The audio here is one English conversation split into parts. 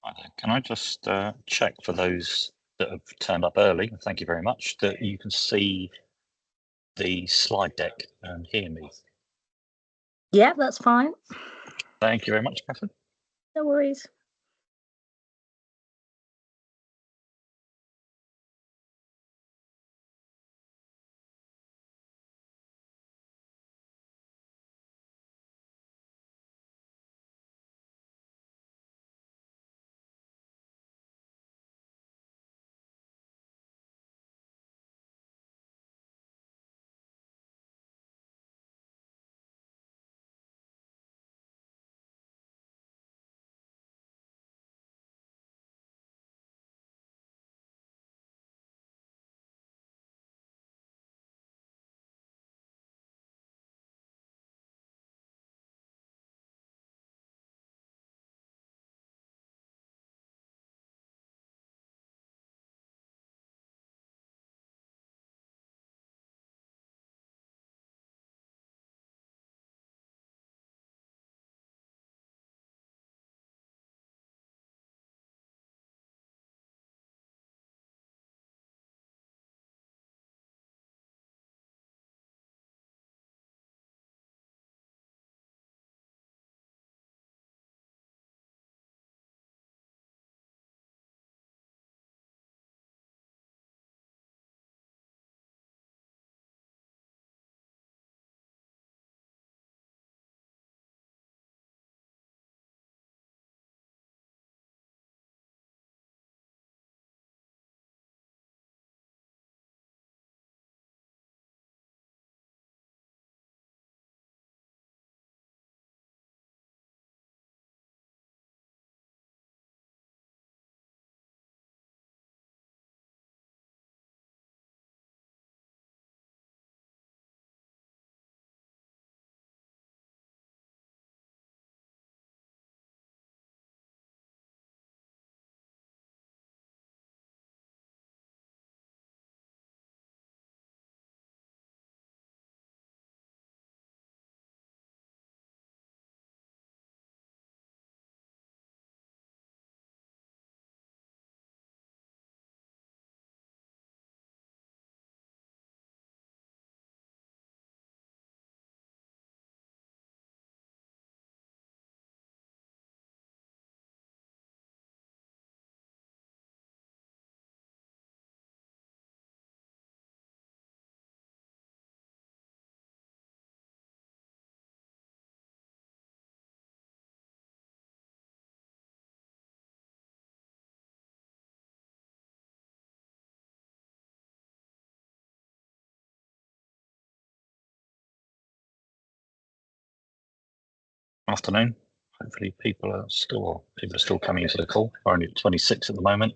Hi there. Can I just check for those that have turned up early, thank you very much, that you can see the slide deck and hear me? Yeah, that's fine. Thank you very much, Catherine. No worries. Afternoon. Hopefully people are still coming into the call. We're only at 26 at the moment.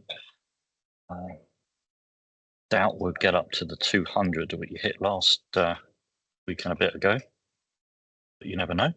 Doubt we'll get up to the 200 that we hit last week and a bit ago, but you never know.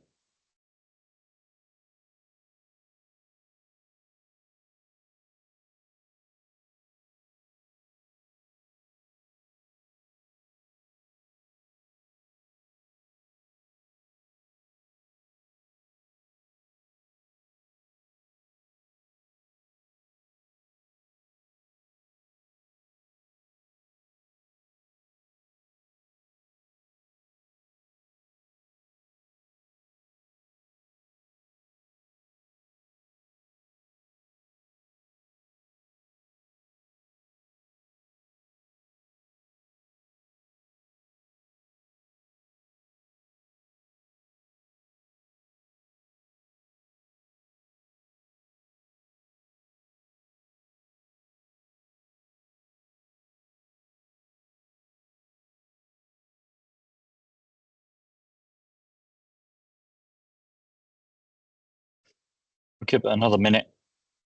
We'll give it another minute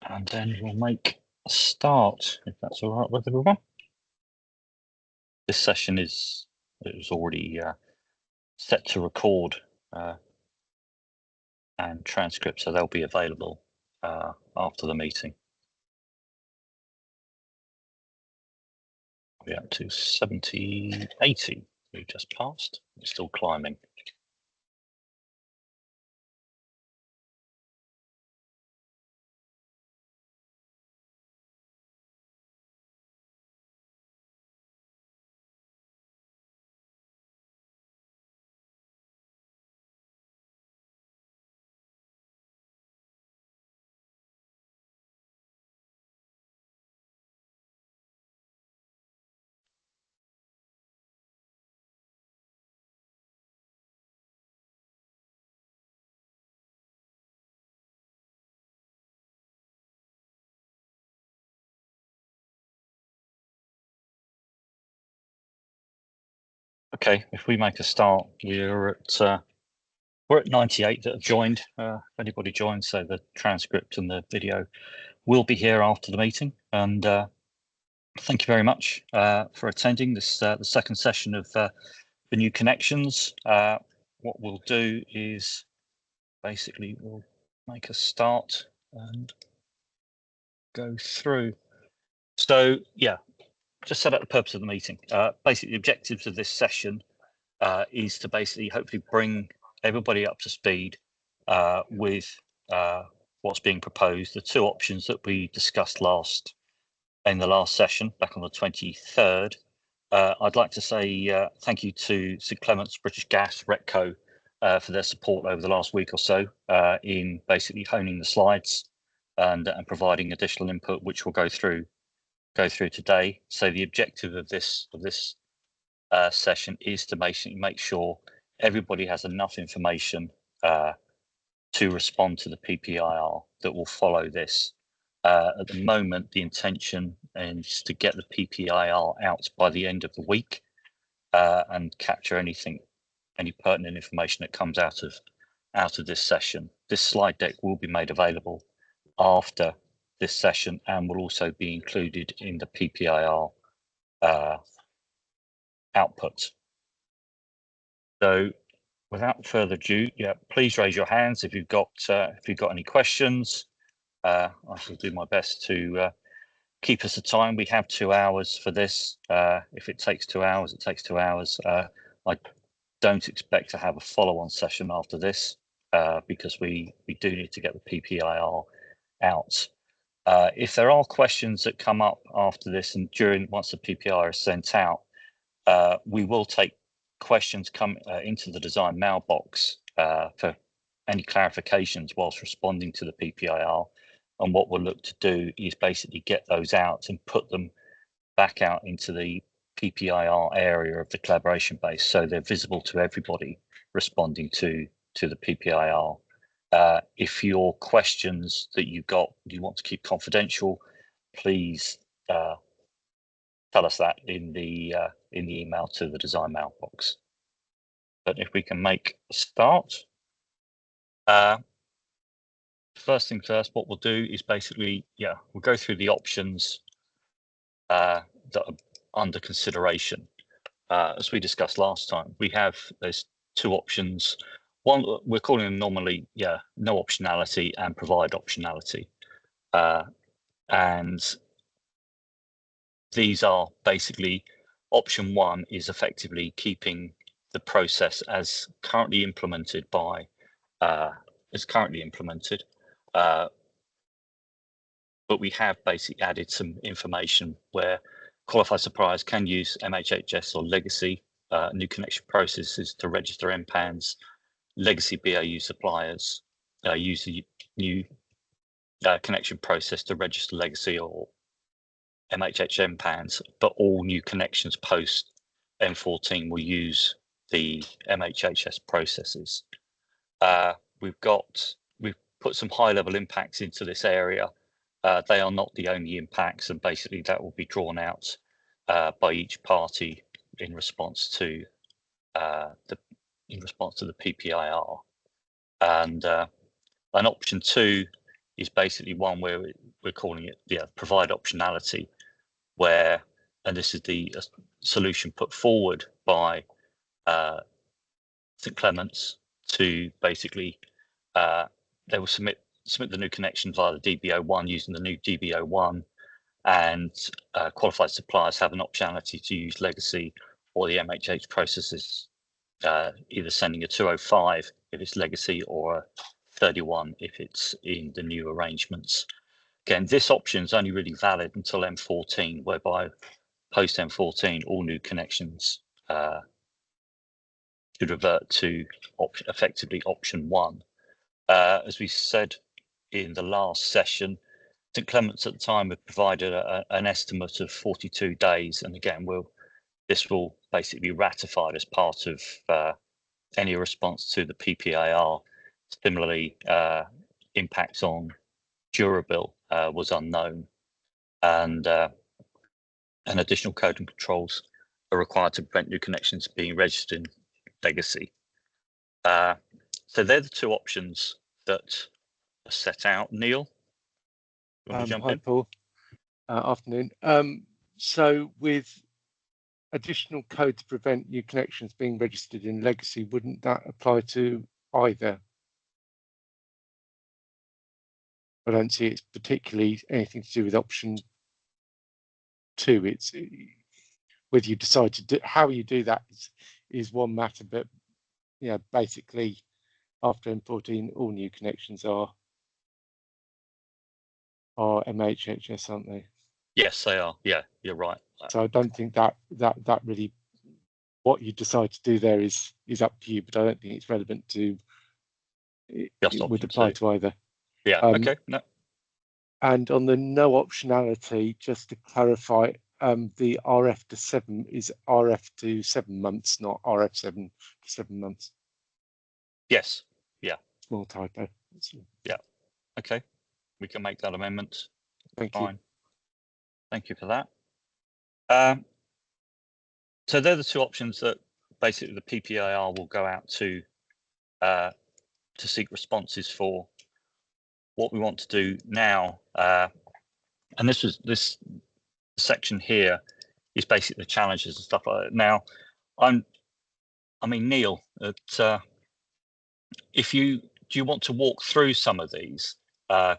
and then we'll make a start, if that's all right with everyone. This session is already set to record and transcript, so they'll be available after the meeting. We're up to 80 we've just passed. We're still climbing. Okay, if we make a start, we're at 98 that have joined. If anybody joins, so the transcript and the video will be here after the meeting. And thank you very much for attending this the second session of the new connections. What we'll do is basically we'll make a start and go through. So yeah, just set out the purpose of the meeting. Basically, the objectives of this session is to basically hopefully bring everybody up to speed with what's being proposed. The two options that we discussed in the last session back on the 23rd. I'd like to say thank you to St Clement's, British Gas, Retco for their support over the last week or so in basically honing the slides and providing additional input, which we'll go through today. So the objective of this session is to basically make sure everybody has enough information to respond to the PPIR that will follow this. At the moment, the intention is to get the PPIR out by the end of the week and capture any pertinent information that comes out of this session. This slide deck will be made available after this session and will also be included in the PPIR output. So without further ado, yeah, please raise your hands if you've got any questions. I shall do my best to keep us to time. We have 2 hours for this. If it takes 2 hours, it takes 2 hours. I don't expect to have a follow-on session after this because we do need to get the PPIR out. If there are questions that come up after this and once the PPIR is sent out, we will take questions come into the design mailbox for any clarifications whilst responding to the PPIR. And what we'll look to do is basically get those out and put them back out into the PPIR area of the collaboration base, so they're visible to everybody responding to the PPIR. If your questions that you want to keep confidential, please tell us that in the email to the design mailbox. But if we can make a start. First thing first, what we'll do is basically, we'll go through the options that are under consideration. As we discussed last time, there's two options. One, we're calling them normally, no optionality and provide optionality. And these are basically, option one is effectively keeping the process as currently implemented but we have basically added some information where qualified suppliers can use MHHS or legacy new connection processes to register MPANs. Legacy BAU suppliers use the new connection process to register legacy or MHH MPANs, but all new connections post M14 will use the MHHS processes. We've put some high-level impacts into this area. They are not the only impacts, and basically that will be drawn out by each party in response to the PPIR. And an option two is basically one where we're calling it provide optionality, where, and this is the solution put forward by St Clement's, to basically they will submit the new connection via the DB01 using the new DB01, and qualified suppliers have an optionality to use legacy or the MHH processes, either sending a 205 if it's legacy or a 31 if it's in the new arrangements. Again, this option is only really valid until M14, whereby post M14 all new connections should revert to effectively option one. As we said in the last session, St Clement's at the time have provided an estimate of 42 days, and again, this will basically be ratified as part of any response to the PPIR. Similarly, impacts on Durabil was unknown, and additional code and controls are required to prevent new connections being registered in legacy. So they're the two options that are set out. Neil, you want to jump Hi, in? Paul. Afternoon. So with additional code to prevent new connections being registered in legacy, wouldn't that apply to either? I don't see it's particularly anything to do with option 2. It's whether you decide to do how you do that is one matter, but yeah, basically after importing, all new connections are MHHS, aren't they? Yes, they are. Yeah, you're right. So I don't think that really what you decide to do there is up to you, but I don't think it's relevant to it would apply to either. Yeah, okay. No. And on the no optionality, just to clarify, the RF to 7 is RF to 7 months, not RF7 to 7 months. Yes. Yeah. Small typo. Yeah. Okay. We can make that amendment. Thank Fine. you. Thank you for that. So they're the two options that basically the PPIR will go out to seek responses for. What we want to do now, and this section here is basically the challenges and stuff like that. Now, I mean, Neil, if do you want to walk through some of these?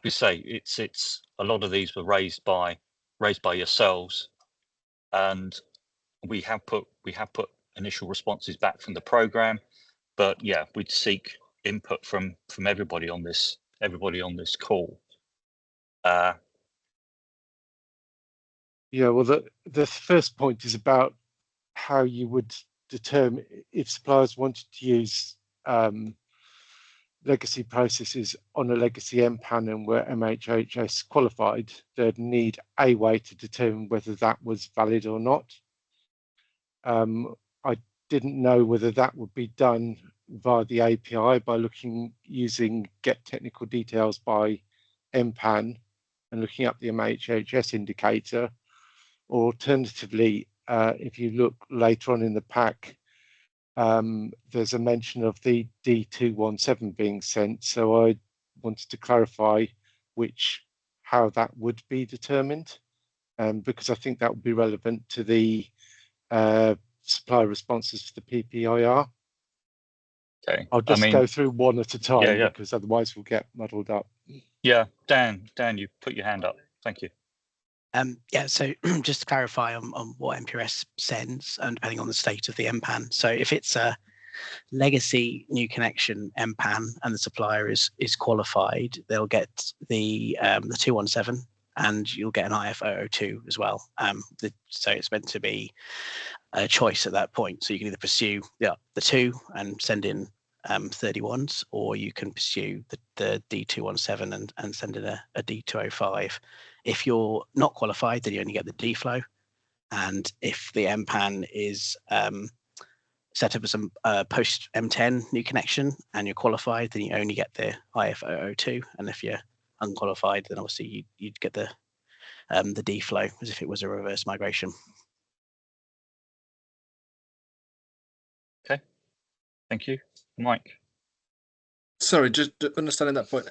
We say it's a lot of these were raised by yourselves, and we have put initial responses back from the program, but yeah, we'd seek input from everybody on this call. Yeah, well, the first point is about how you would determine if suppliers wanted to use legacy processes on a legacy MPAN and were MHHS qualified, they'd need a way to determine whether that was valid or not. I didn't know whether that would be done via the API by using get technical details by MPAN and looking up the MHHS indicator, or alternatively, if you look later on in the pack, there's a mention of the D217 being sent. So I wanted to clarify how that would be determined, because I think that would be relevant to the supplier responses to the PPIR. Okay. I'll just go through one at a time, because otherwise we'll get muddled up. Yeah, Dan, you put your hand up. Thank you. Yeah, so just to clarify on what MPRS sends, and depending on the state of the MPAN. So if it's a legacy new connection MPAN and the supplier is qualified, they'll get the 217, and you'll get an IF002 as well. So it's meant to be a choice at that point. So you can either pursue the 2 and send in 31s, or you can pursue the D217 and send in a D205. If you're not qualified, then you only get the D-flow. And if the MPAN is set up as a post M10 new connection and you're qualified, then you only get the IF002. And if you're unqualified, then obviously you'd get the D-flow as if it was a reverse migration. Okay, thank you. Mike? Sorry, just understanding that point,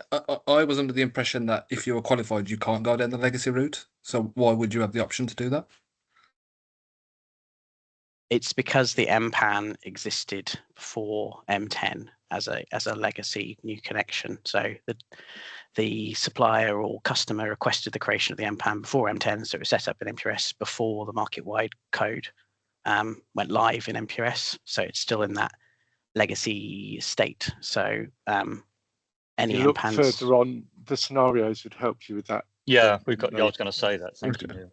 I was under the impression that if you were qualified, you can't go down the legacy route. So why would you have the option to do that? It's because the MPAN existed before M10 as a legacy new connection. So the supplier or customer requested the creation of the MPAN before M10, so it was set up in MPRS before the market-wide code went live in MPRS. So it's still in that legacy state. So any you look MPANs further on, the scenarios would help you with that. Yeah, we've got. I was going to say that. Thank you, Neil.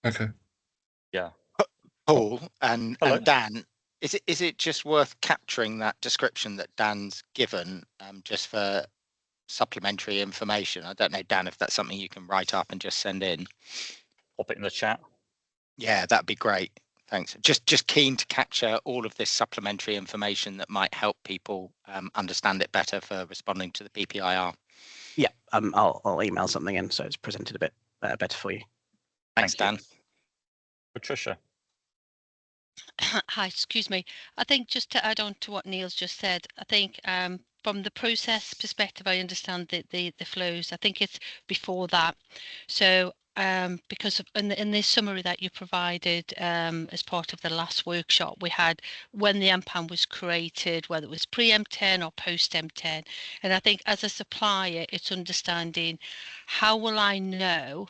Okay. Yeah. Paul and Dan, is it just worth capturing that description that Dan's given just for supplementary information? I don't know, Dan, if that's something you can write up and just send in. Pop it in the chat. Yeah, that'd be great. Thanks. Just keen to capture all of this supplementary information that might help people understand it better for responding to the PPIR. Yeah, I'll email something in so it's presented a bit better for you. Thanks, Dan. Patricia. Hi, excuse me. I think just to add on to what Neil's just said, I think from the process perspective, I understand the flows. I think it's before that. So because in the summary that you provided as part of the last workshop, we had when the MPAN was created, whether it was pre-M10 or post-M10. And I think as a supplier, it's understanding how will I know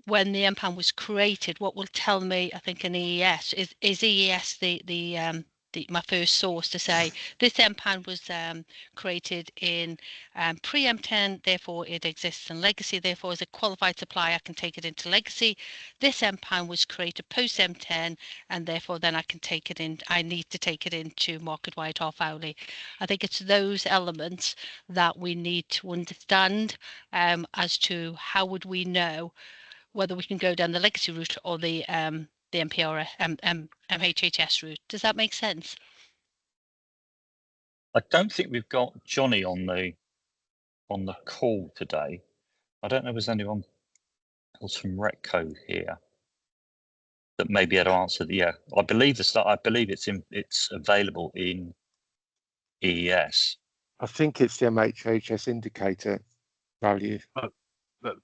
when the MPAN was created, what will tell me, I think, an EES is EES my first source to say this MPAN was created in pre-M10, therefore it exists in legacy. Therefore, as a qualified supplier, I can take it into legacy. This MPAN was created post-M10, and therefore then I can take it in. I need to take it into market-wide half-hourly. I think it's those elements that we need to understand as to how would we know whether we can go down the legacy route or the MPR MHHS route. Does that make sense? I don't think we've got Johnny on the call today. I don't know if there's anyone else from Retco here that maybe had answered. Yeah, I believe it's available in EES. I think it's the MHHS indicator value. But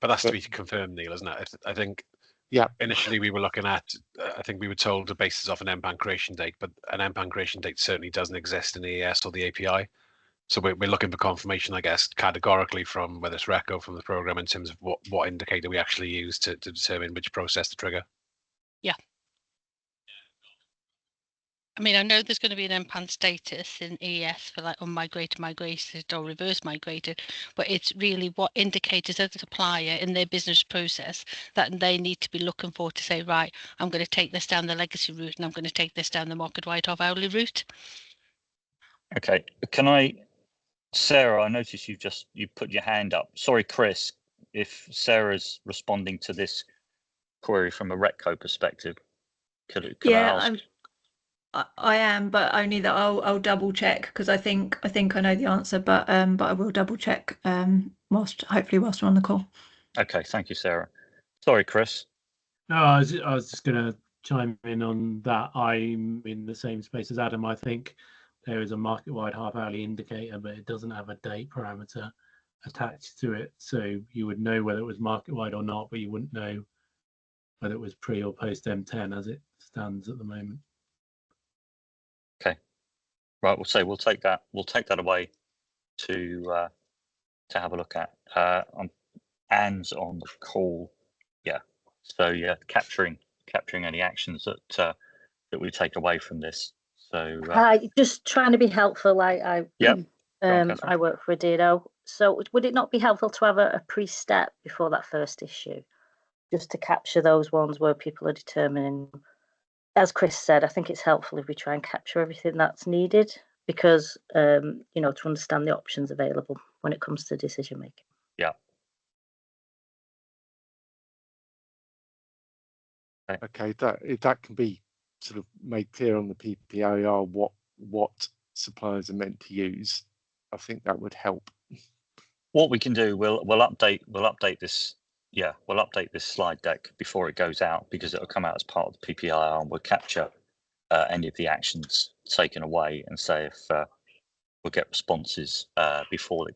that's to be confirmed, Neil, isn't it? I think. Yeah. Initially, we were looking at. I think we were told to base this off an MPAN creation date, but an MPAN creation date certainly doesn't exist in EAS or the API. So we're looking for confirmation, I guess, categorically from whether it's RECO from the program in terms of what indicator we actually use to determine which process to trigger. Yeah. I mean, I know there's going to be an MPAN status in ES for like unmigrated, migrated, or reverse migrated, but it's really what indicators as a supplier in their business process that they need to be looking for to say, right, I'm going to take this down the legacy route and I'm going to take this down the market-wide half-hourly route. Okay, Sarah, I noticed you put your hand up. Sorry, Chris, if Sarah's responding to this query from a Retco perspective, could I ask? I am, but only that I'll double check because I think I know the answer, but I will double check whilst we're on the call. Okay, thank you, Sarah. Sorry, Chris. No, I was just going to chime in on that. I'm in the same space as Adam. I think there is a market-wide half-hourly indicator, but it doesn't have a date parameter attached to it. So you would know whether it was market-wide or not, but you wouldn't know whether it was pre or post M10 as it stands at the moment. Okay, right. We'll take that away to have a look at. Anne's on the call. Yeah. So yeah, capturing any actions that we take away from this. So just trying to be helpful. I work for Adiro. So would it not be helpful to have a pre-step before that first issue, just to capture those ones where people are determining? As Chris said, I think it's helpful if we try and capture everything that's needed because to understand the options available when it comes to decision making. Yeah. Okay, that can be sort of made clear on the PPIR what suppliers are meant to use. I think that would help. What we can do, we'll update this. Yeah, we'll update this slide deck before it goes out because it'll come out as part of the PPIR and we'll capture any of the actions taken away and say if we'll get responses before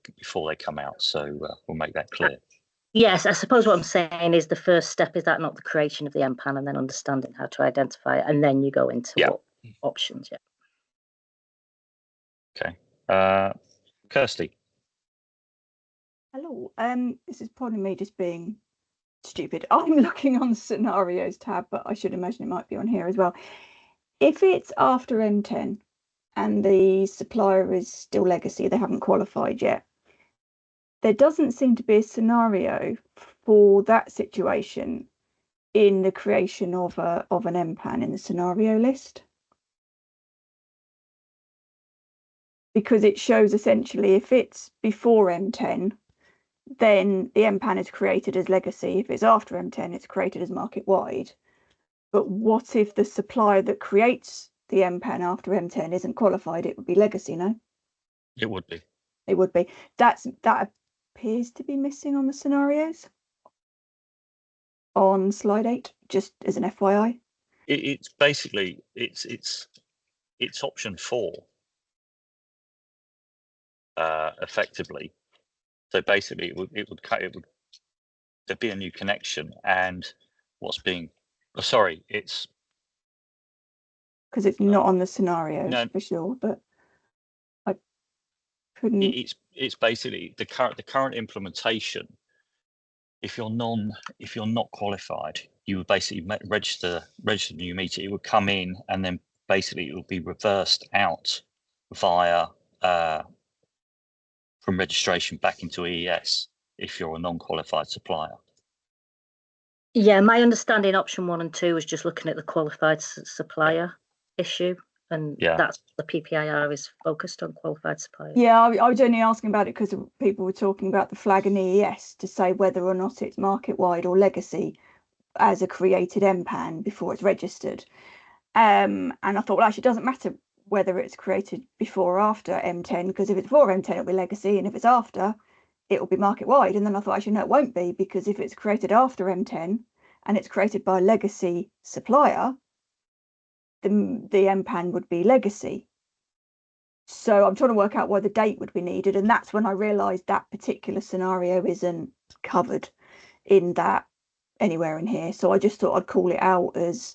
they come out. So we'll make that clear. Yes, I suppose what I'm saying is the first step is that not the creation of the MPAN and then understanding how to identify it, and then you go into what options. Yeah. Okay, Kirsty. Hello. This is probably me just being stupid. I'm looking on the scenarios tab, but I should imagine it might be on here as well. If it's after M10 and the supplier is still legacy, they haven't qualified yet, there doesn't seem to be a scenario for that situation in the creation of an MPAN in the scenario list. Because it shows essentially if it's before M10, then the MPAN is created as legacy. If it's after M10, it's created as market wide. But what if the supplier that creates the MPAN after M10 isn't qualified? It would be legacy, no? It would be. It would be. That appears to be missing on the scenarios on slide 8, just as an FYI. It's basically it's option 4, effectively. So basically, it would there'd be a new connection, and what's being, oh, sorry, it's because it's not on the scenarios no, for sure, but I couldn't. It's basically the current implementation. If you're not qualified, you would basically register a new meter. It would come in, and then basically it would be reversed out via from registration back into EES if you're a non-qualified supplier. Yeah, my understanding option 1 and 2 was just looking at the qualified supplier issue, and that's the PPIR is focused on qualified suppliers. Yeah, I was only asking about it because people were talking about the flag in EES to say whether or not it's market-wide or legacy as a created MPAN before it's registered. And I thought, well, actually, it doesn't matter whether it's created before or after M10, because if it's before M10, it'll be legacy, and if it's after, it will be market-wide. And then I thought, actually, no, it won't be, because if it's created after M10 and it's created by a legacy supplier, the MPAN would be legacy. So I'm trying to work out why the date would be needed, and that's when I realised that particular scenario isn't covered in that anywhere in here. So I just thought I'd call it out as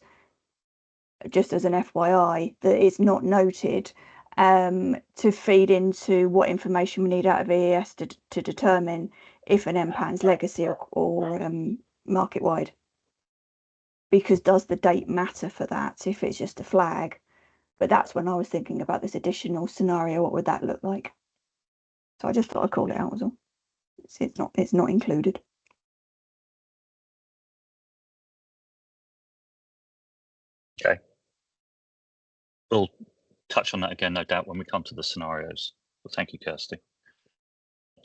just as an FYI that it's not noted, to feed into what information we need out of EES to determine if an MPAN's legacy or market-wide. Because does the date matter for that if it's just a flag? But that's when I was thinking about this additional scenario. What would that look like? So I just thought I'd call it out as well. It's not included. Okay. We'll touch on that again, no doubt, when we come to the scenarios. Well, thank you, Kirsty.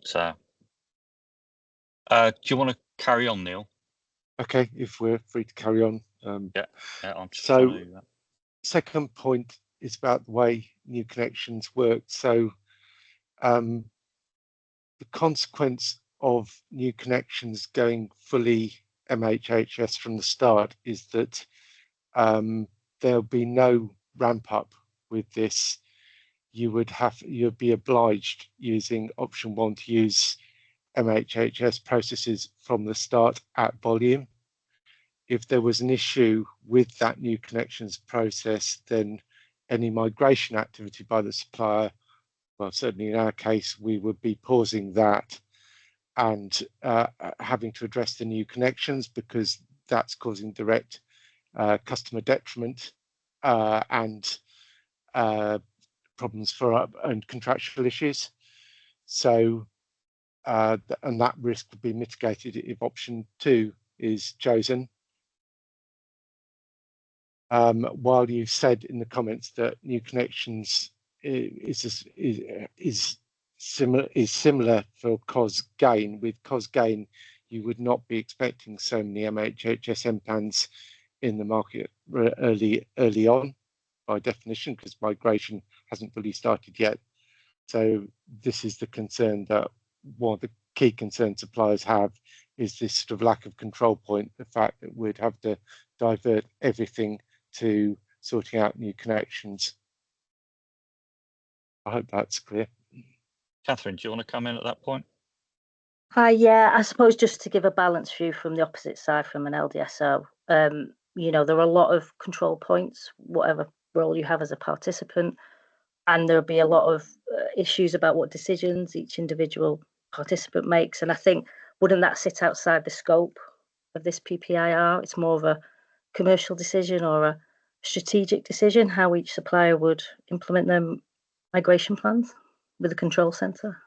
So, do you want to carry on, Neil? Okay, if we're free to carry on. Yeah, I'm just so, trying to, second point is about the way new connections work. So, the consequence of new connections going fully MHHS from the start is that there'll be no ramp up with this. You'd be obliged using option 1 to use MHHS processes from the start at volume. If there was an issue with that new connections process, then any migration activity by the supplier, well, certainly in our case, we would be pausing that and having to address the new connections, because that's causing direct customer detriment and problems and contractual issues. So, and that risk would be mitigated if option 2 is chosen. While you said in the comments that new connections is similar for COS gain, with COS gain, you would not be expecting so many MHHS MPANs in the market early on, by definition, because migration hasn't fully started yet. So this is the concern, that one of the key concerns suppliers have is this sort of lack of control point, the fact that we'd have to divert everything to sorting out new connections. I hope that's clear. Catherine, do you want to come in at that point? Yeah, I suppose just to give a balanced view from the opposite side, from an LDSO, you know, there are a lot of control points, whatever role you have as a participant, and there'll be a lot of issues about what decisions each individual participant makes. And I think, wouldn't that sit outside the scope of this PPIR? It's more of a commercial decision or a strategic decision, how each supplier would implement their migration plans with a control centre.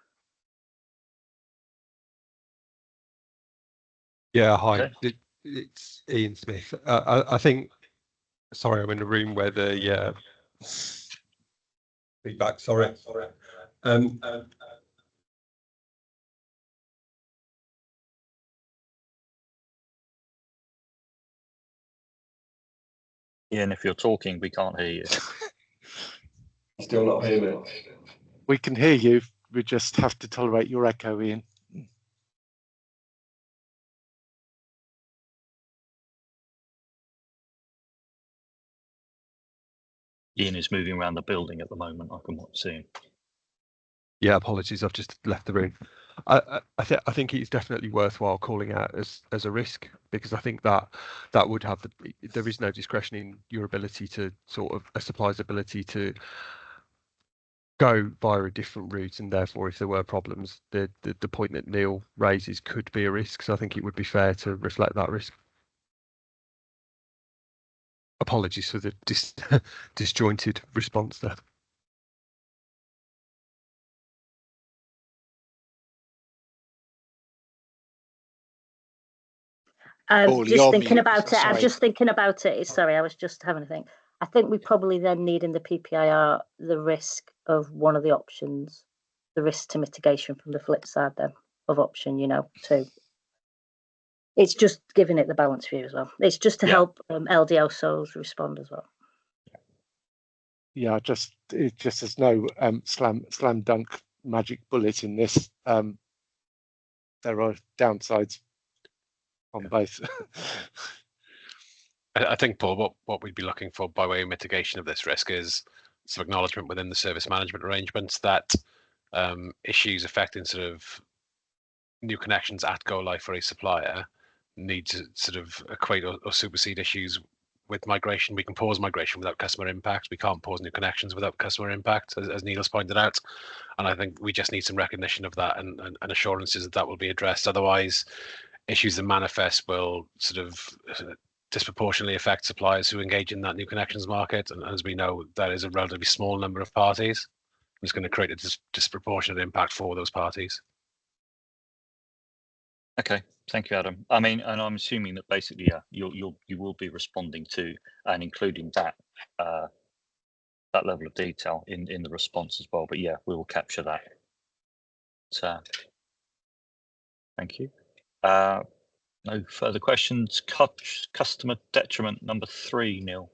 Yeah, hi, Okay. it's Ian Smith. I think, sorry, I'm in a room where the feedback, sorry. Ian, if you're talking, we can't hear you. Still not hear me? We can hear you, we just have to tolerate your echo, Ian. Ian is moving around the building at the moment. I can see him. Yeah, apologies. I've just left the room. I think it's definitely worthwhile calling out as a risk, because I think that would have there is no discretion in your ability to sort of a supplier's ability to go via a different route, and therefore if there were problems, the point that Neil raises could be a risk. So I think it would be fair to reflect that risk. Apologies for the disjointed response there. Just thinking about it. I'm just thinking about it. Sorry, I was just having a think. I think we probably then need in the PPIR the risk of one of the options, the risk to mitigation from the flip side then of option, 2. It's just giving it the balance view as well. It's just to help LDLSOs respond as well. Yeah, it just there's no slam dunk magic bullet in this. There are downsides on both. I think, Paul, what we'd be looking for by way of mitigation of this risk is some acknowledgement within the service management arrangements that issues affecting sort of new connections at go live for a supplier need to sort of equate or supersede issues with migration. We can pause migration without customer impact. We can't pause new connections without customer impact, as Neil's pointed out. And I think we just need some recognition of that and assurances that will be addressed. Otherwise, issues that manifest will sort of disproportionately affect suppliers who engage in that new connections market. And as we know, that is a relatively small number of parties. It's going to create a disproportionate impact for those parties. Okay, thank you, Adam. I mean, and I'm assuming that basically, you will be responding to and including that that level of detail in the response as well. But yeah, we will capture that. So, thank you. No further questions. Customer detriment number 3, Neil.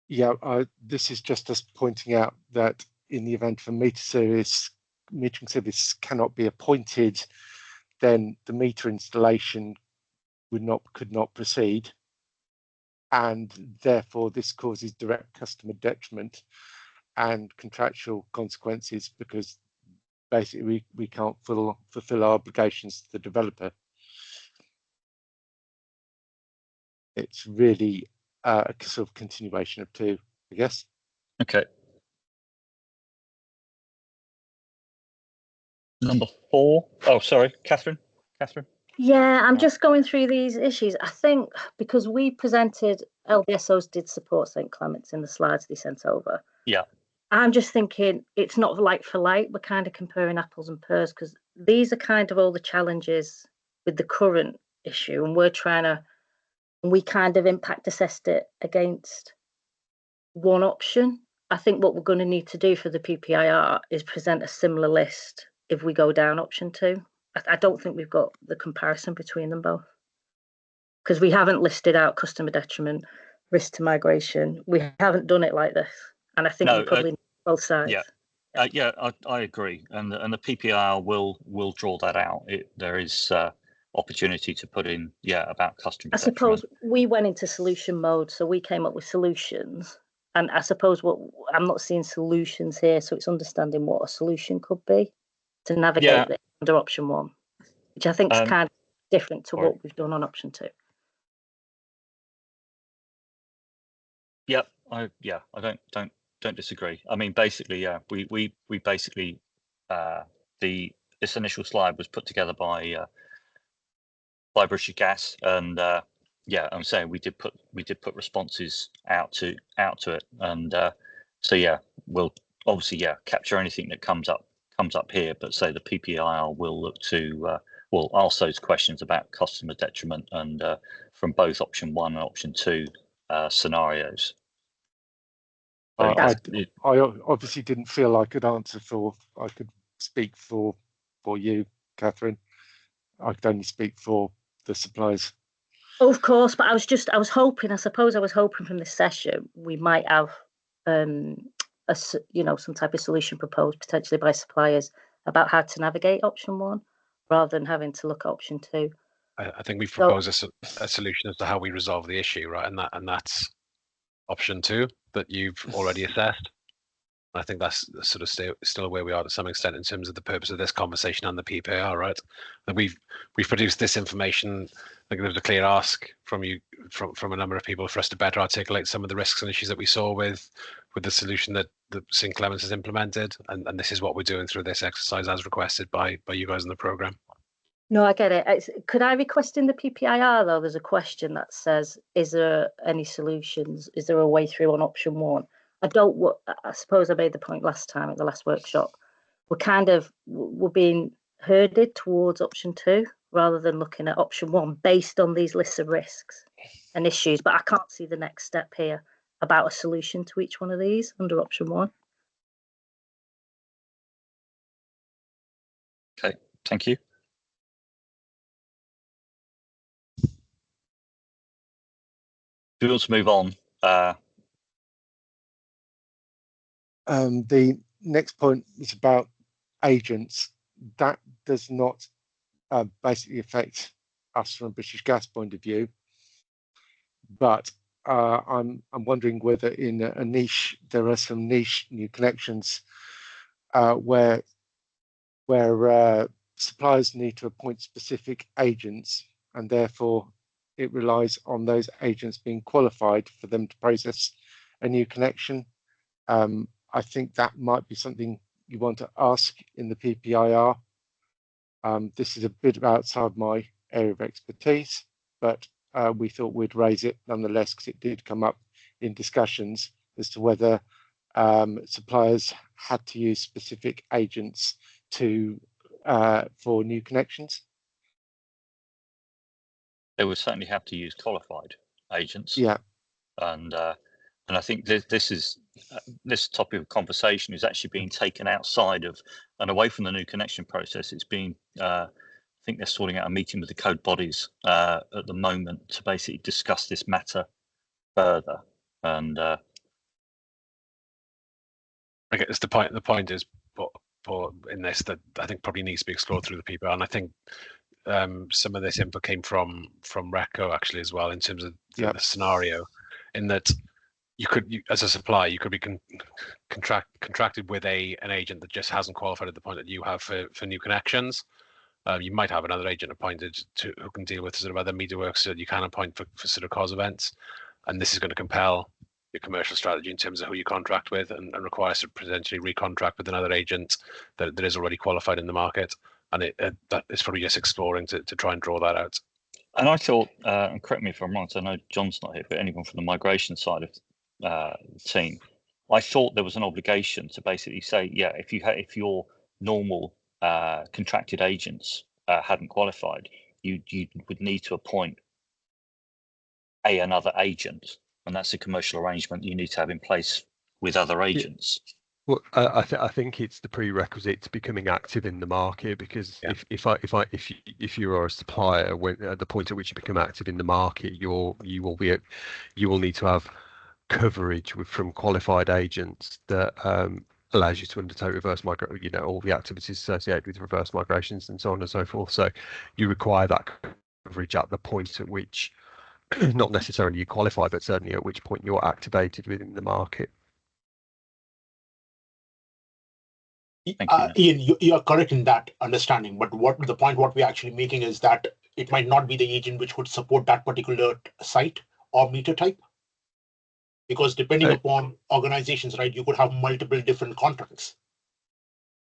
Yeah, this is just us pointing out that in the event of a metering service cannot be appointed, then the meter installation could not proceed, and therefore this causes direct customer detriment and contractual consequences, because basically we can't fulfill our obligations to the developer. It's really a sort of continuation of 2, I guess. Okay. Number 4. Oh, sorry, Catherine. Yeah, I'm just going through these issues. I think because we presented, LDSOs did support St Clement's in the slides they sent over. Yeah. I'm just thinking it's not like for like. We're kind of comparing apples and pears, because these are kind of all the challenges with the current issue, and we kind of impact assessed it against one option. I think what we're going to need to do for the PPIR is present a similar list if we go down option 2. I don't think we've got the comparison between them both, because we haven't listed out customer detriment, risk to migration. We haven't done it like this, and I think we probably need both sides. Yeah, I agree, and the PPIR will draw that out. There is opportunity to put in about customer detriment. I suppose we went into solution mode, so we came up with solutions, and I suppose I'm not seeing solutions here, so it's understanding what a solution could be to navigate it under option 1, which I think is kind of different to what we've done on option 2. Yep, I don't disagree. I mean, basically, we basically this initial slide was put together by British Gas, and I'm saying we did put responses out to it, and so we'll obviously capture anything that comes up here, but say the PPIR will look to ask those questions about customer detriment, and from both option 1 and option 2 scenarios. I obviously didn't feel I could speak for you, Catherine. I could only speak for the suppliers. Of course, but I was hoping from this session we might have some type of solution proposed potentially by suppliers about how to navigate option 1 rather than having to look at option 2. I think we've proposed a solution as to how we resolve the issue, right? And that's option 2. that you've already assessed. I think that's sort of still where we are to some extent in terms of the purpose of this conversation and the PPIR, right? That we've produced this information. I think there was a clear ask from you, from a number of people, for us to better articulate some of the risks and issues that we saw with the solution that St Clements has implemented, and this is what we're doing through this exercise as requested by you guys in the programme. No, I get it. Could I request in the PPIR though? There's a question that says, "Is there any solutions? Is there a way through on option 1?" I suppose I made the point last time at the last workshop. We're being herded towards option 2 rather than looking at option 1 based on these lists of risks and issues. But I can't see the next step here about a solution to each one of these under option 1. Okay, thank you. Do we want to move on? The next point is about agents. That does not basically affect us from a British Gas point of view, but I'm wondering whether in a niche there are some niche new connections where suppliers need to appoint specific agents, and therefore it relies on those agents being qualified for them to process a new connection. I think that might be something you want to ask in the PPIR. This is a bit outside my area of expertise, but we thought we'd raise it nonetheless because it did come up in discussions as to whether suppliers had to use specific agents for new connections. They would certainly have to use qualified agents. Yeah, and I think this topic of conversation is actually being taken outside of and away from the new connection process. It's being, I think they're sorting out a meeting with the code bodies at the moment to basically discuss this matter further. And I guess the point is, for in this, that I think probably needs to be explored through the PPIR, and I think some of this input came from RECO actually as well, in terms of the scenario, in that you as a supplier, you could be contracted with an agent that just hasn't qualified at the point that you have for new connections. You might have another agent appointed who can deal with sort of other meter works that you can appoint for sort of cause events, and this is going to compel your commercial strategy in terms of who you contract with, and require us to potentially recontract with another agent that is already qualified in the market. And that is probably just exploring to try and draw that out. And I thought, and correct me if I'm wrong, so I know John's not here, but anyone from the migration side of the team, I thought there was an obligation to basically say, yeah, if your normal contracted agents hadn't qualified, you would need to appoint another agent, and that's a commercial arrangement you need to have in place with other agents. Well, I think it's the prerequisite to becoming active in the market, because if you are a supplier, at the point at which you become active in the market, you will need to have coverage from qualified agents that allows you to undertake reverse migration, all the activities associated with reverse migrations and so on and so forth. So you require that coverage at the point at which, not necessarily you qualify, but certainly at which point you're activated within the market. Ian, you are correct in that understanding, but what we're actually making is that it might not be the agent which would support that particular site or meter type, because depending upon organizations, right, you could have multiple different contracts.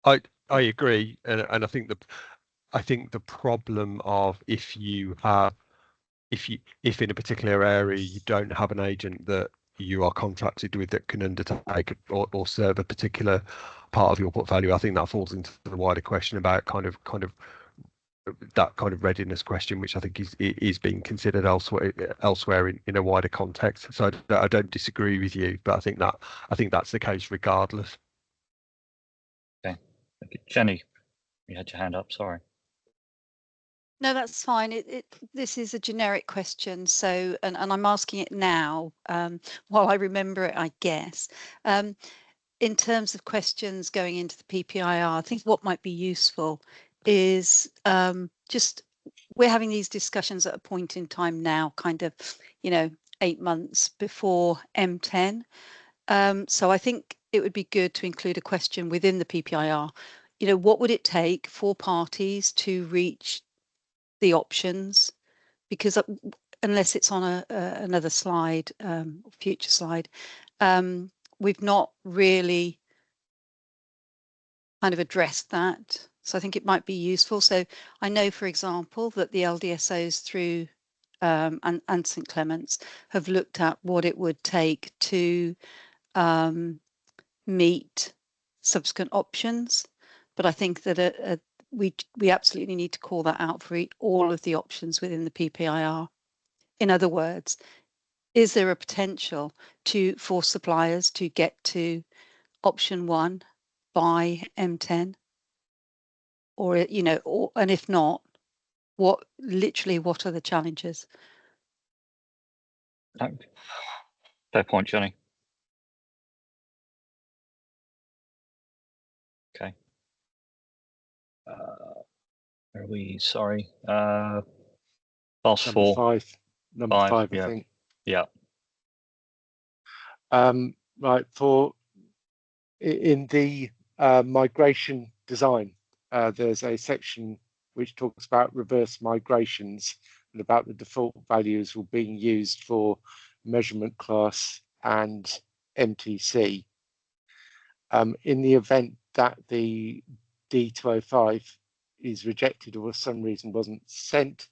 I agree, and I think the problem of if in a particular area you don't have an agent that you are contracted with that can undertake or serve a particular part of your portfolio, I think that falls into the wider question about kind of that kind of readiness question, which I think is being considered elsewhere in a wider context. So I don't disagree with you, but I think that's the case regardless. Okay, thank you. Jenny, you had your hand up. Sorry. No, that's fine. This is a generic question, so and I'm asking it now while I remember it, I guess. In terms of questions going into the PPIR, I think what might be useful is just we're having these discussions at a point in time now, kind of 8 months before M10. So I think it would be good to include a question within the PPIR. You know, what would it take for parties to reach the options? Because unless it's on another slide, future slide, we've not really kind of addressed that. So I think it might be useful. So I know, for example, that the LDSOs through and St Clements have looked at what it would take to meet subsequent options. But I think that we absolutely need to call that out for all of the options within the PPIR. In other words, is there a potential for suppliers to get to option 1 by M10? Or, you know, and if not, what are the challenges? Fair point, Johnny. Okay. Where are we? Sorry. Last Number four. 5. Number 5, yeah. I think. Yeah. Right, in the migration design, there's a section which talks about reverse migrations and about the default values being used for measurement class and MTC. In the event that the D205 is rejected or for some reason wasn't sent,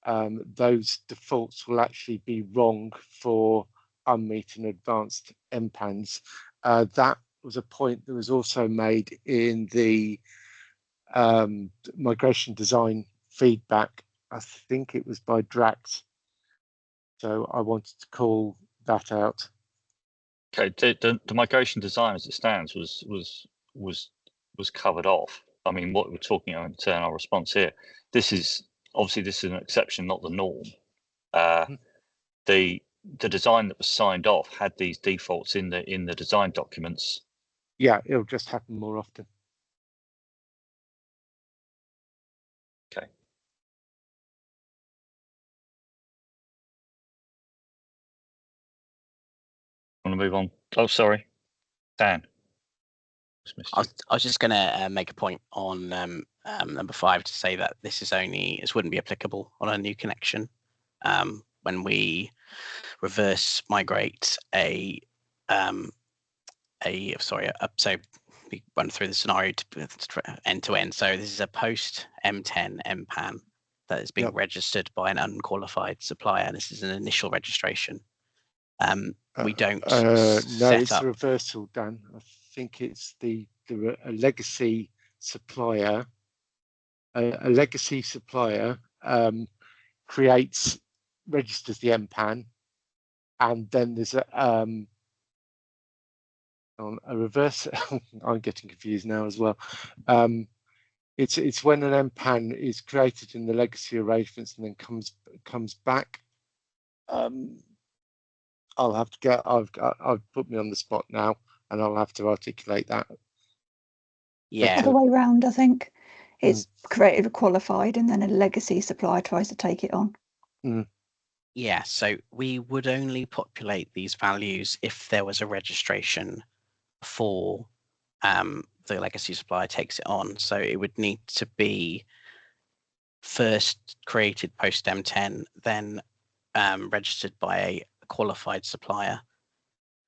those defaults will actually be wrong for unmeet and advanced MPANs. That was a point that was also made in the migration design feedback. I think it was by Drax. So I wanted to call that out. Okay, the migration design as it stands was covered off. I mean, what we're talking about in our response here, this is an exception, not the norm. The design that was signed off had these defaults in the design documents. Yeah, it'll just happen more often. Okay. Want to move on? Oh, sorry, Dan. I was just going to make a point on number 5 to say that this wouldn't be applicable on a new connection when we reverse migrate so we run through the scenario end to end. So this is a post M10 MPAN that is being registered by an unqualified supplier. This is an initial registration. We don't no, it's up a reversal, Dan. I think it's a legacy supplier. A legacy supplier registers the MPAN, and then there's a reverse. I'm getting confused now as well. It's when an MPAN is created in the legacy arrangements and then comes back. I'll have to get. I've put me on the spot now, and I'll have to articulate that. Yeah, other way around. I think it's created a qualified, and then a legacy supplier tries to take it on. Yeah, so we would only populate these values if there was a registration for the legacy supplier takes it on. So it would need to be first created post M10, then registered by a qualified supplier,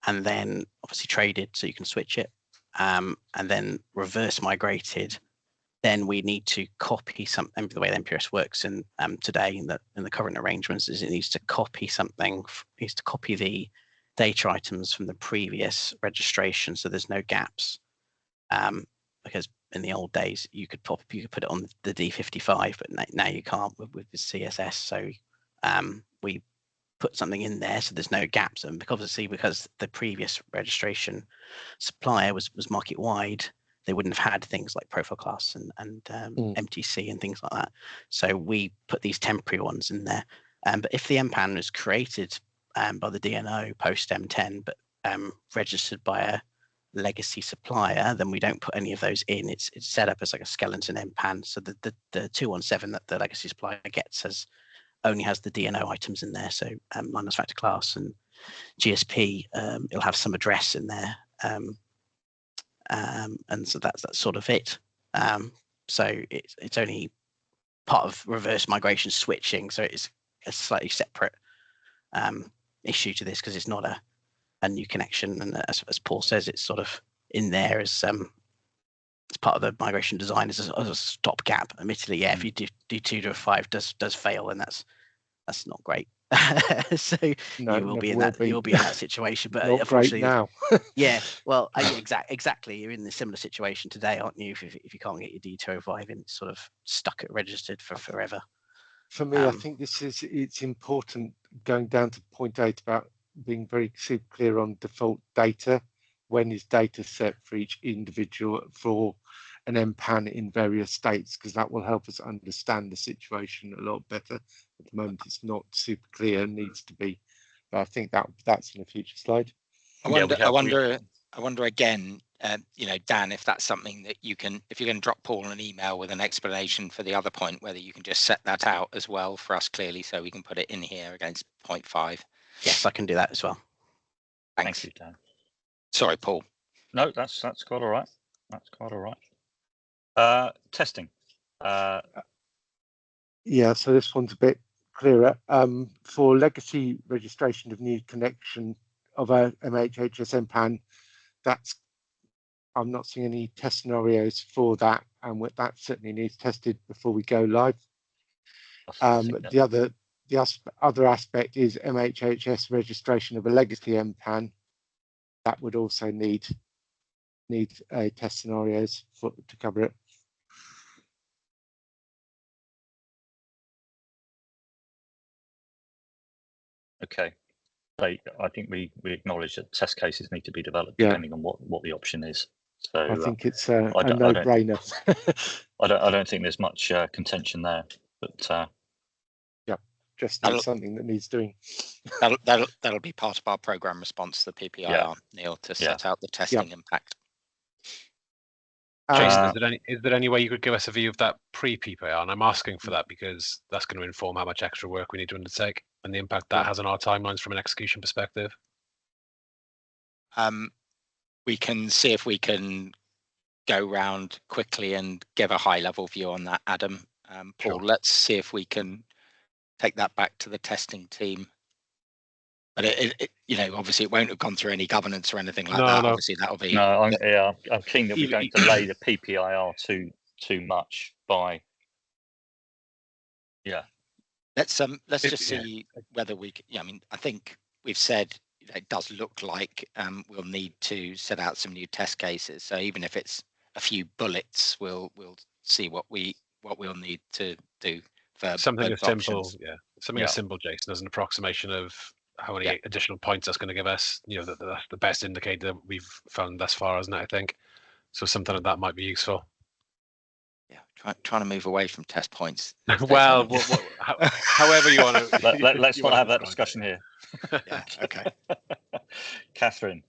and then obviously traded so you can switch it, and then reverse migrated. Then we need to copy something. The way the MPRS works in today in the current arrangements is it needs to copy something. It needs to copy the data items from the previous registration, so there's no gaps. Because in the old days you could put it on the D55, but now you can't with the CSS. So we put something in there so there's no gaps, and because the previous registration supplier was market wide, they wouldn't have had things like profile class and MTC and things like that. So we put these temporary ones in there. But if the MPAN was created by the DNO post M10, but registered by a legacy supplier, then we don't put any of those in. It's set up as like a skeleton MPAN. So the 217 that the legacy supplier gets only has the DNO items in there, so minus factor class and GSP, it'll have some address in there, and so that's sort of it. So it's only part of reverse migration switching, so it's a slightly separate issue to this because it's not a new connection, and as Paul says, it's sort of in there as part of the migration design as a stopgap. Admittedly, yeah, if you do 2 to 5 does fail, and that's not great. So No, you will be in that situation. But not unfortunately, great now. yeah, well, exactly. You're in a similar situation today, aren't you? If you can't get your D205 in, it's sort of stuck at registered for forever. For me, I think it's important going down to point 8 about being very super clear on default data. When is data set for each individual for an MPAN in various states, because that will help us understand the situation a lot better. At the moment, it's not super clear, needs to be, but I think that's in a future slide. I wonder again, Dan, if that's something that you can, if you're going to drop Paul an email with an explanation for the other point, whether you can just set that out as well for us clearly, so we can put it in here against point 5. Yes, I can do that as well. Thanks. Thank you, Dan. Sorry, Paul. No, that's quite all right. That's quite all right. Testing. Yeah, so this one's a bit clearer. For legacy registration of new connection of a MHHS MPAN, I'm not seeing any test scenarios for that, and that certainly needs tested before we go live. The other aspect is MHHS registration of a legacy MPAN. That would also need test scenarios to cover it. Okay. So I think we acknowledge that test cases need to be developed depending on what the option is. So I think it's a no-brainer. I don't think there's much contention there, but yeah, just something that needs doing. That'll be part of our program response to the PPIR, Neil, to set out the testing impact. Jason, is there any way you could give us a view of that pre-PPIR? And I'm asking for that because that's going to inform how much extra work we need to undertake and the impact that has on our timelines from an execution perspective. We can see if we can go round quickly and give a high-level view on that, Adam. Paul, let's see if we can take that back to the testing team. But obviously it won't have gone through any governance or anything like that. No. Obviously that'll be. No, I'm keen that we don't delay the PPIR too much by. Yeah. Let's just see whether we. Yeah, I mean, I think we've said it does look like we'll need to set out some new test cases. So even if it's a few bullets, we'll see what we'll need to do for something as simple. Options. Yeah, something as simple, Jason, as an approximation of how many additional points that's going to give us. That's the best indicator we've found thus far, isn't it? I think so. Something like that might be useful. Yeah, trying to move away from test points. Well, however you want to. Let's not have that discussion here. Yeah. Okay. Catherine.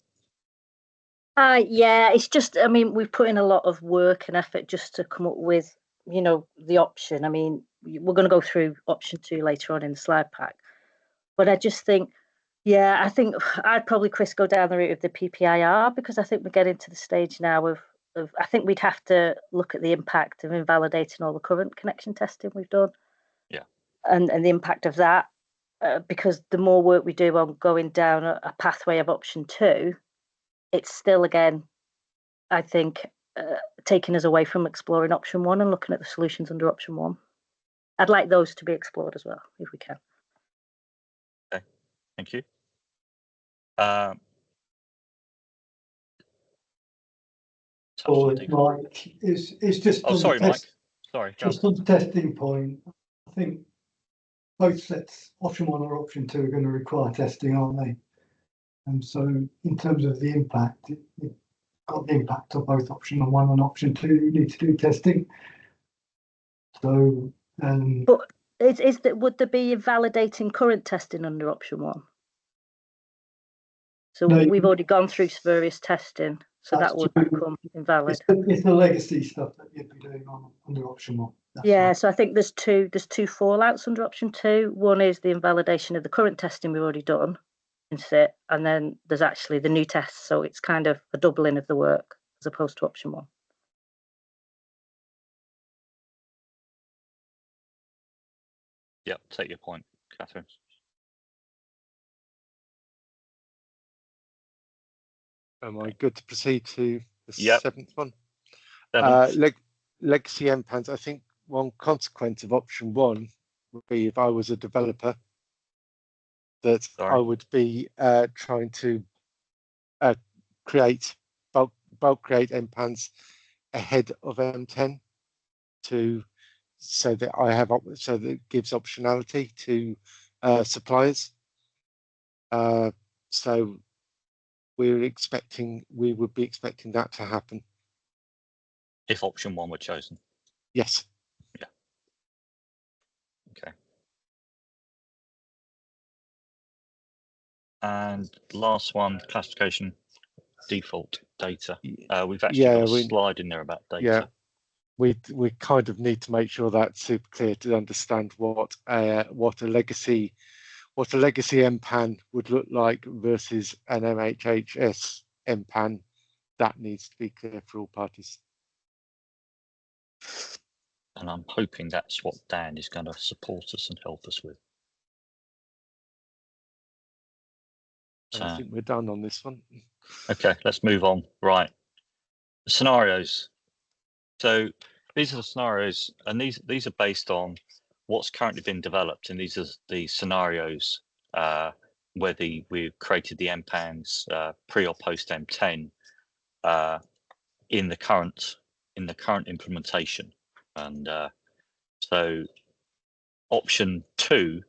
Yeah, it's just. I mean, we've put in a lot of work and effort just to come up with, the option. I mean, we're going to go through option 2 later on in the slide pack. But I just think, I think I'd probably, Chris, go down the route of the PPIR, because I think we're getting to the stage now of I think we'd have to look at the impact of invalidating all the current connection testing we've done. Yeah. And the impact of that, because the more work we do on going down a pathway of option 2, it's still, again, I think, taking us away from exploring option 1 and looking at the solutions under option 1. I'd like those to be explored as well, if we can. Okay, thank you. Mike, it's just. Oh, sorry, Mike. Sorry. Just on the testing point, I think both sets, option 1 or option 2, are going to require testing, aren't they? And so, in terms of the impact, it got the impact of both option 1 and option 2. You need to do testing. So, but would there be invalidating current testing under option 1? So no, we've already gone through various testing, so that would become invalid. It's the legacy stuff that you'd be doing under option 1. Right. So I think there's two fallouts under option 2. One is the invalidation of the current testing we've already done can sit, and then there's actually the new test, so it's kind of a doubling of the work as opposed to option 1. Yep, take your point, Catherine. Am I good to proceed to the Yep. 7th one? Legacy MPANs. I think one consequence of option 1 would be, if I was a developer, that I would be trying to create bulk create MPANs ahead of M10 so that it gives optionality to suppliers. So we would be expecting that to happen if option 1 were chosen. Yes. Yeah. Okay. And last one, classification default data. We've actually got a slide in there about data. Yeah, we kind of need to make sure that's super clear to understand what a legacy MPAN would look like versus an MHHS MPAN. That needs to be clear for all parties. And I'm hoping that's what Dan is going to support us and help us with. And I think we're done on this one. Okay, let's move on. Right. Scenarios. So these are the scenarios, and these are based on what's currently been developed, and these are the scenarios where we've created the MPANs pre or post M10 in the current implementation. And so option 2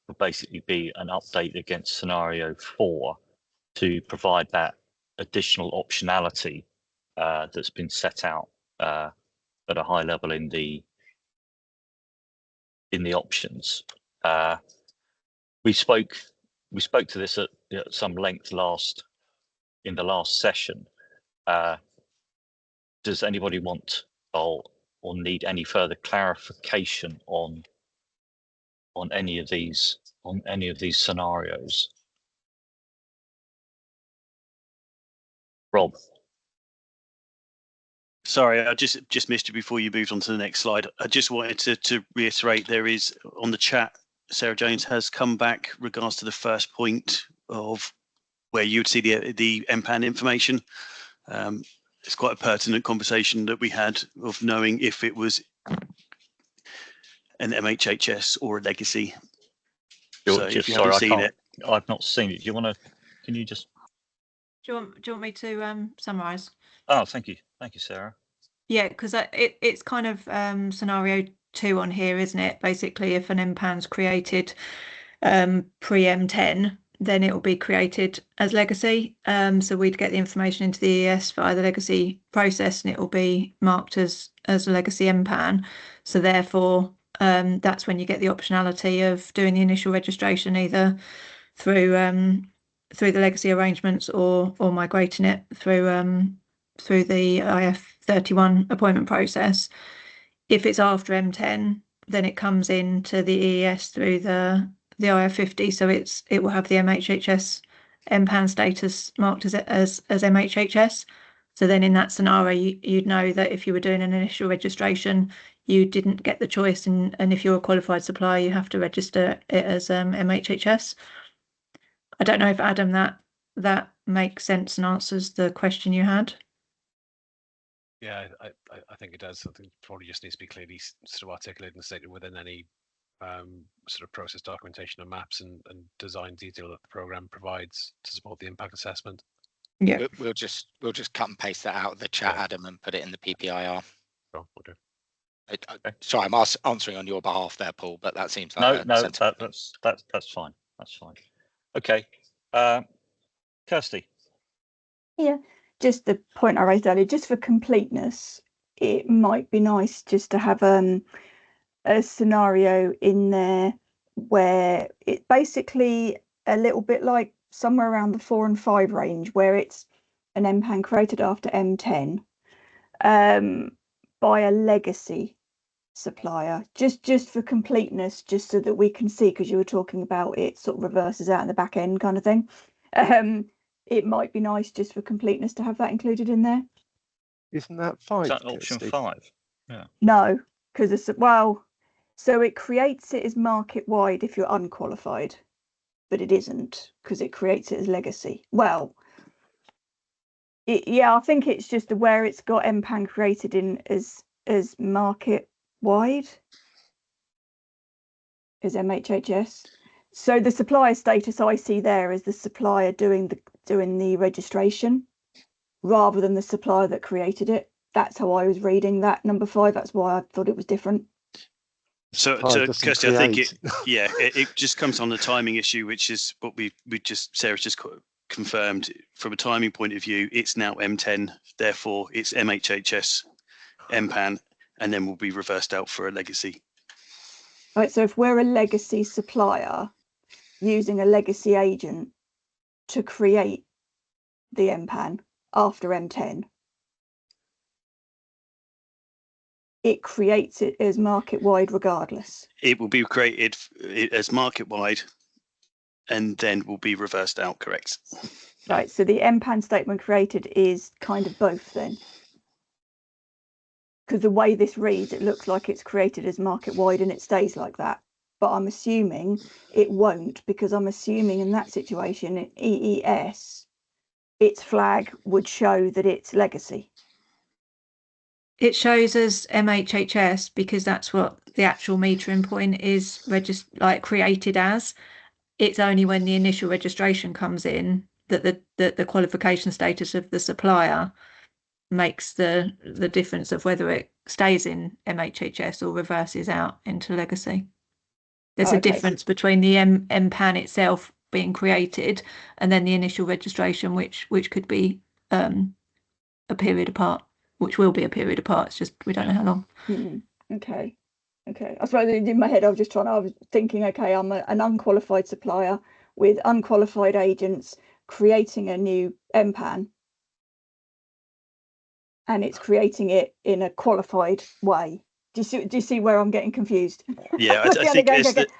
would basically be an update against scenario 4 to provide that additional optionality that's been set out at a high level in the options. We spoke to this at some length in the last session. Does anybody want or need any further clarification on any of these scenarios? Rob. Sorry, I just missed you before you moved on to the next slide. I just wanted to reiterate, there is on the chat, Sarah Jones has come back regards to the first point of where you would see the MPAN information. It's quite a pertinent conversation that we had of knowing if it was an MHHS or a legacy. So if you haven't seen it, I've not seen it. Can you just? Do you want me to summarise? Oh, thank you, Sarah. Yeah, because it's kind of scenario 2 on here, isn't it? Basically, if an MPAN's created pre M10, then it will be created as legacy. So we'd get the information into the ES via the legacy process, and it will be marked as a legacy MPAN. So therefore, that's when you get the optionality of doing the initial registration either through the legacy arrangements or migrating it through the IF31 appointment process. If it's after M10, then it comes into the EES through the IF50, so it will have the MHHS MPAN status marked as MHHS. So then in that scenario, you'd know that if you were doing an initial registration, you didn't get the choice, and if you're a qualified supplier, you have to register it as MHHS. I don't know if, Adam, that makes sense and answers the question you had. Yeah, I think it does. I think it probably just needs to be clearly sort of articulated and stated within any sort of process documentation and maps and design detail that the program provides to support the impact assessment. Yeah, we'll just cut and paste that out of the chat, Adam, and put it in the PPIR. Oh, okay. Sorry, I'm answering on your behalf there, Paul, but that seems like that's fine. That's fine. Okay, Kirsty. Yeah, just the point I raised earlier, just for completeness, it might be nice just to have a scenario in there where it basically a little bit like somewhere around the 4 and 5 range, where it's an MPAN created after M10 by a legacy supplier, just for completeness, just so that we can see, because you were talking about it sort of reverses out in the back end kind of thing. It might be nice just for completeness to have that included in there. Isn't that 5? Is that option Kirsty? 5? Yeah. No, because it's, well, so it creates it as market wide if you're unqualified, but it isn't because it creates it as legacy. Well, yeah, I think it's just where it's got MPAN created in as market wide as MHHS. So the supplier status I see there is the supplier doing the registration rather than the supplier that created it. That's how I was reading that number 5. That's why I thought it was different. So Kirsty, I think it just comes on the timing issue, which is what Sarah's just confirmed. From a timing point of view, it's now M10, therefore it's MHHS, MPAN, and then will be reversed out for a legacy. Right, so if we're a legacy supplier using a legacy agent to create the MPAN after M10, it creates it as market wide regardless. It will be created as market wide and then will be reversed out, correct? Right, so the MPAN statement created is kind of both then. Because the way this reads, it looks like it's created as market wide and it stays like that. But I'm assuming it won't, because I'm assuming in that situation, in EES, its flag would show that it's legacy. It shows as MHHS because that's what the actual metering point is created as. It's only when the initial registration comes in that the qualification status of the supplier makes the difference of whether it stays in MHHS or reverses out into legacy. There's a difference between the MPAN itself being created and then the initial registration, which could be a period apart, which will be a period apart. It's just we don't know how long. Okay. I suppose in my head I was thinking, okay, I'm an unqualified supplier with unqualified agents creating a new MPAN, and it's creating it in a qualified way. Do you see where I'm getting confused? Yeah, I think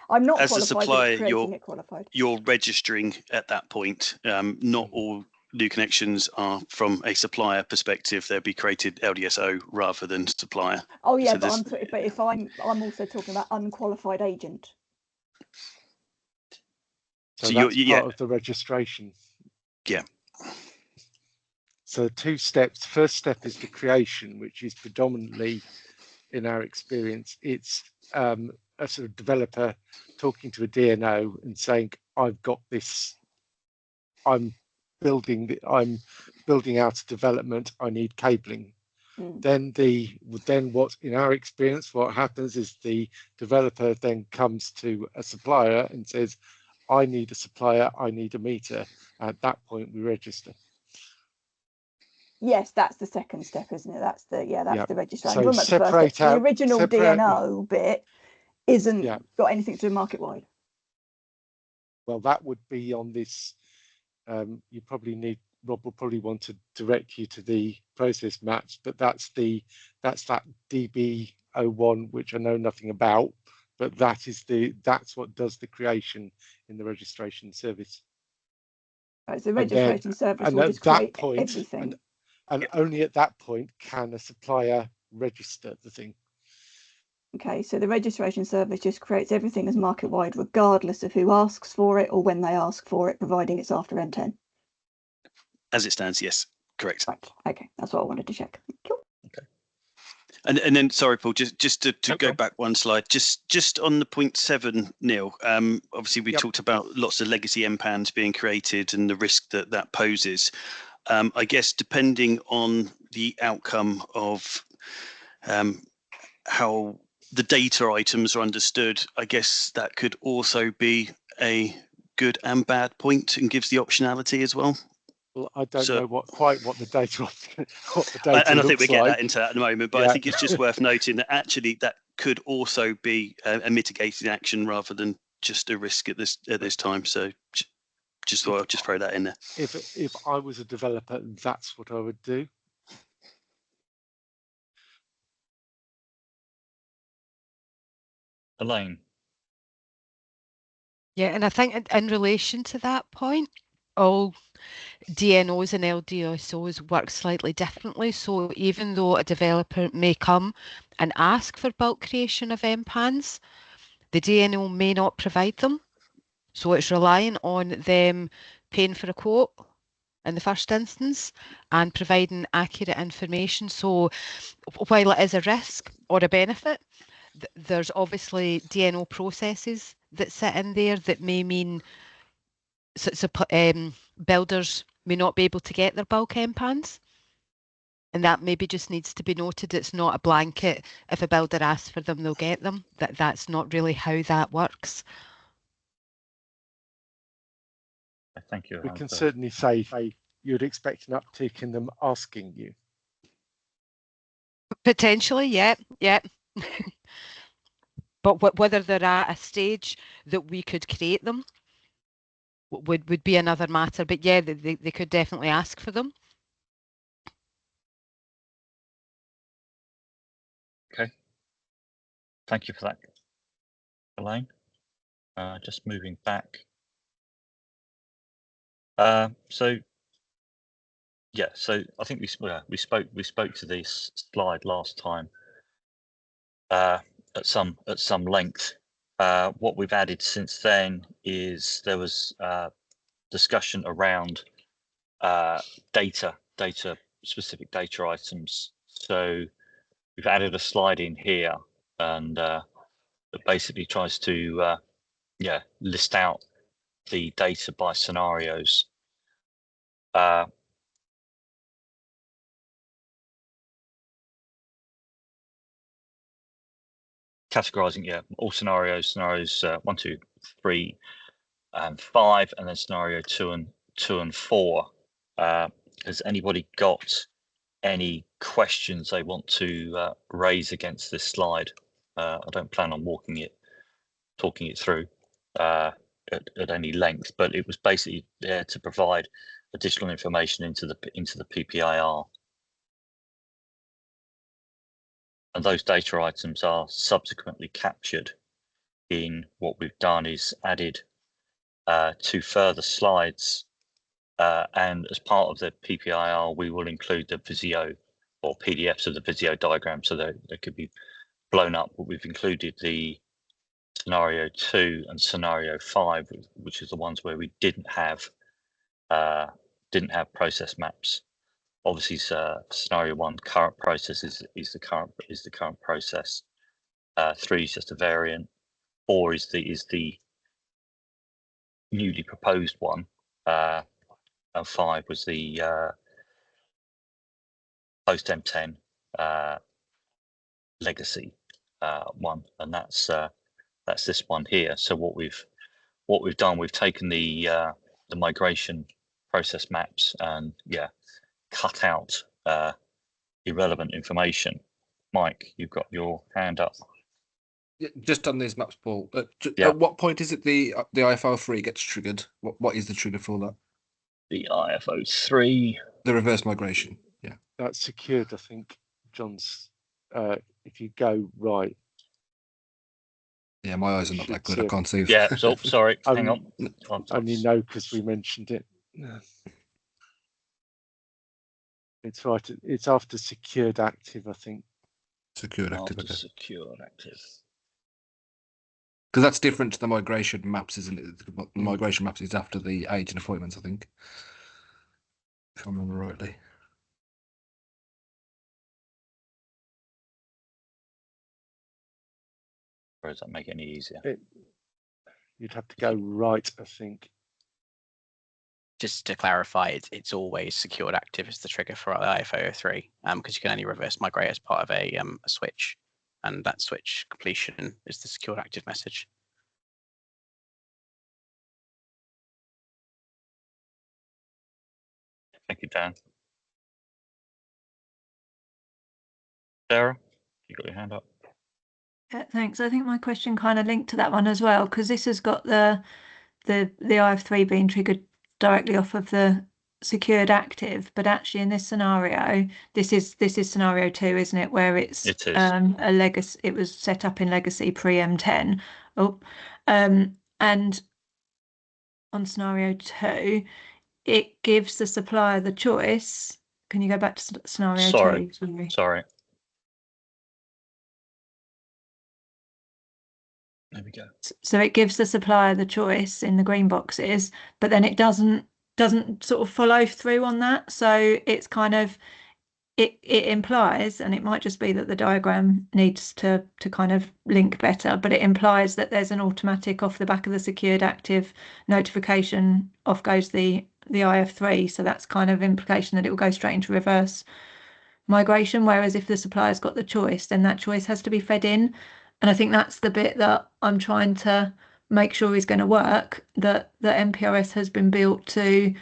I'm not as qualified, a supplier, creating it qualified. You're registering at that point. Not all new connections are from a supplier perspective. They'll be created LDSO rather than supplier. Oh yeah, so but if I'm also talking about unqualified agent. So that's part of the registration. Yeah. So 2 steps. First step is the creation, which is predominantly, in our experience, it's a sort of developer talking to a DNO and saying, I've got this, I'm building out a development, I need cabling. Then what in our experience, what happens is the developer then comes to a supplier and says, I need a supplier, I need a meter. At that point we register. Yes, that's the second step, isn't it? That's the registration. So separate out the original DNO bit isn't got anything to do market wide. Well, that would be on this. You probably need, Rob will probably want to direct you to the process maps, but that's that DB01, which I know nothing about, but that's what does the creation in the registration service. Right, so registration service will just create everything. And only at that point can a supplier register the thing. Okay, so the registration service just creates everything as market wide, regardless of who asks for it or when they ask for it, providing it's after M10. As it stands, yes, correct. Right. Okay, that's what I wanted to check. Cool. Okay. And then, sorry, Paul, just to go back one slide, just on the 0.7, Neil. Obviously, we talked about lots of legacy MPANs being created and the risk that poses. I guess depending on the outcome of how the data items are understood, I guess that could also be a good and bad point and gives the optionality as well. Well, I don't know quite what the data and I think we get that into that in a moment, but I think it's just worth noting that actually that could also be a mitigating action rather than just a risk at this time. So just thought I'd just throw that in there. If I was a developer, that's what I would do. Elaine. Yeah, and I think in relation to that point, all DNOs and LDSOs work slightly differently. So even though a developer may come and ask for bulk creation of MPANs, the DNO may not provide them. So it's relying on them paying for a quote in the first instance and providing accurate information. So while it is a risk or a benefit, there's obviously DNO processes that sit in there that may mean builders may not be able to get their bulk MPANs. And that maybe just needs to be noted. It's not a blanket. If a builder asks for them, they'll get them. That's not really how that works. Thank you. We can certainly say you'd expect an uptick in them asking you. Potentially, yeah. But whether they're at a stage that we could create them would be another matter. But yeah, they could definitely ask for them. Okay. Thank you for that, Elaine. Just moving back. So I think we spoke to this slide last time at some length. What we've added since then is there was discussion around specific data items. So we've added a slide in here, and that basically tries to list out the data by scenarios. Categorizing, all scenarios 1, 2, 3, and 5, and then scenario 2 and 4. Has anybody got any questions they want to raise against this slide? I don't plan on talking it through at any length, but it was basically there to provide additional information into the PPIR. And those data items are subsequently captured in what we've done is added 2 further slides, and as part of the PPIR, we will include the Visio or PDFs of the Visio diagram, so they could be blown up. But we've included the scenario 2 and scenario 5, which is the ones where we didn't have process maps. Obviously, scenario 1, current process is the current process. 3 is just a variant. 4 is the newly proposed one, and 5 was the post M10 legacy one, and that's this one here. So what we've done, we've taken the migration process maps and cut out irrelevant information. Mike, you've got your hand up. Just on these maps, Paul. At what point is it the IFO3 gets triggered? What is the trigger for that? The IFO3, the reverse migration. Yeah, that's secured. I think John's. If you go right. Yeah, my eyes are not that good. I can't see. Yeah, so sorry. Hang on. Only know because we mentioned it. It's right. It's after secured active, I think. Secured active. After secured active. Because that's different to the migration maps, isn't it? The migration maps is after the age and appointments, I think. If I remember rightly. Or does that make it any easier? You'd have to go right, I think. Just to clarify, it's always secured active as the trigger for IFO3, because you can only reverse migrate as part of a switch, and that switch completion is the secured active message. Thank you, Dan. Sarah, you got your hand up. Yeah, thanks. I think my question kind of linked to that one as well, because this has got the IF3 being triggered directly off of the secured active, but actually in this scenario, this is scenario 2, isn't it? Where it's a legacy. It was set up in legacy pre M10. And on scenario 2, it gives the supplier the choice. Can you go back to scenario Sorry. 2? Sorry. There we go. So it gives the supplier the choice in the green boxes, but then it doesn't sort of follow through on that. So it's kind of it implies, and it might just be that the diagram needs to kind of link better, but it implies that there's an automatic off the back of the secured active notification, off goes the IF3. So that's kind of implication that it will go straight into reverse migration. Whereas if the supplier's got the choice, then that choice has to be fed in. And I think that's the bit that I'm trying to make sure is going to work, that the MPRS has been built to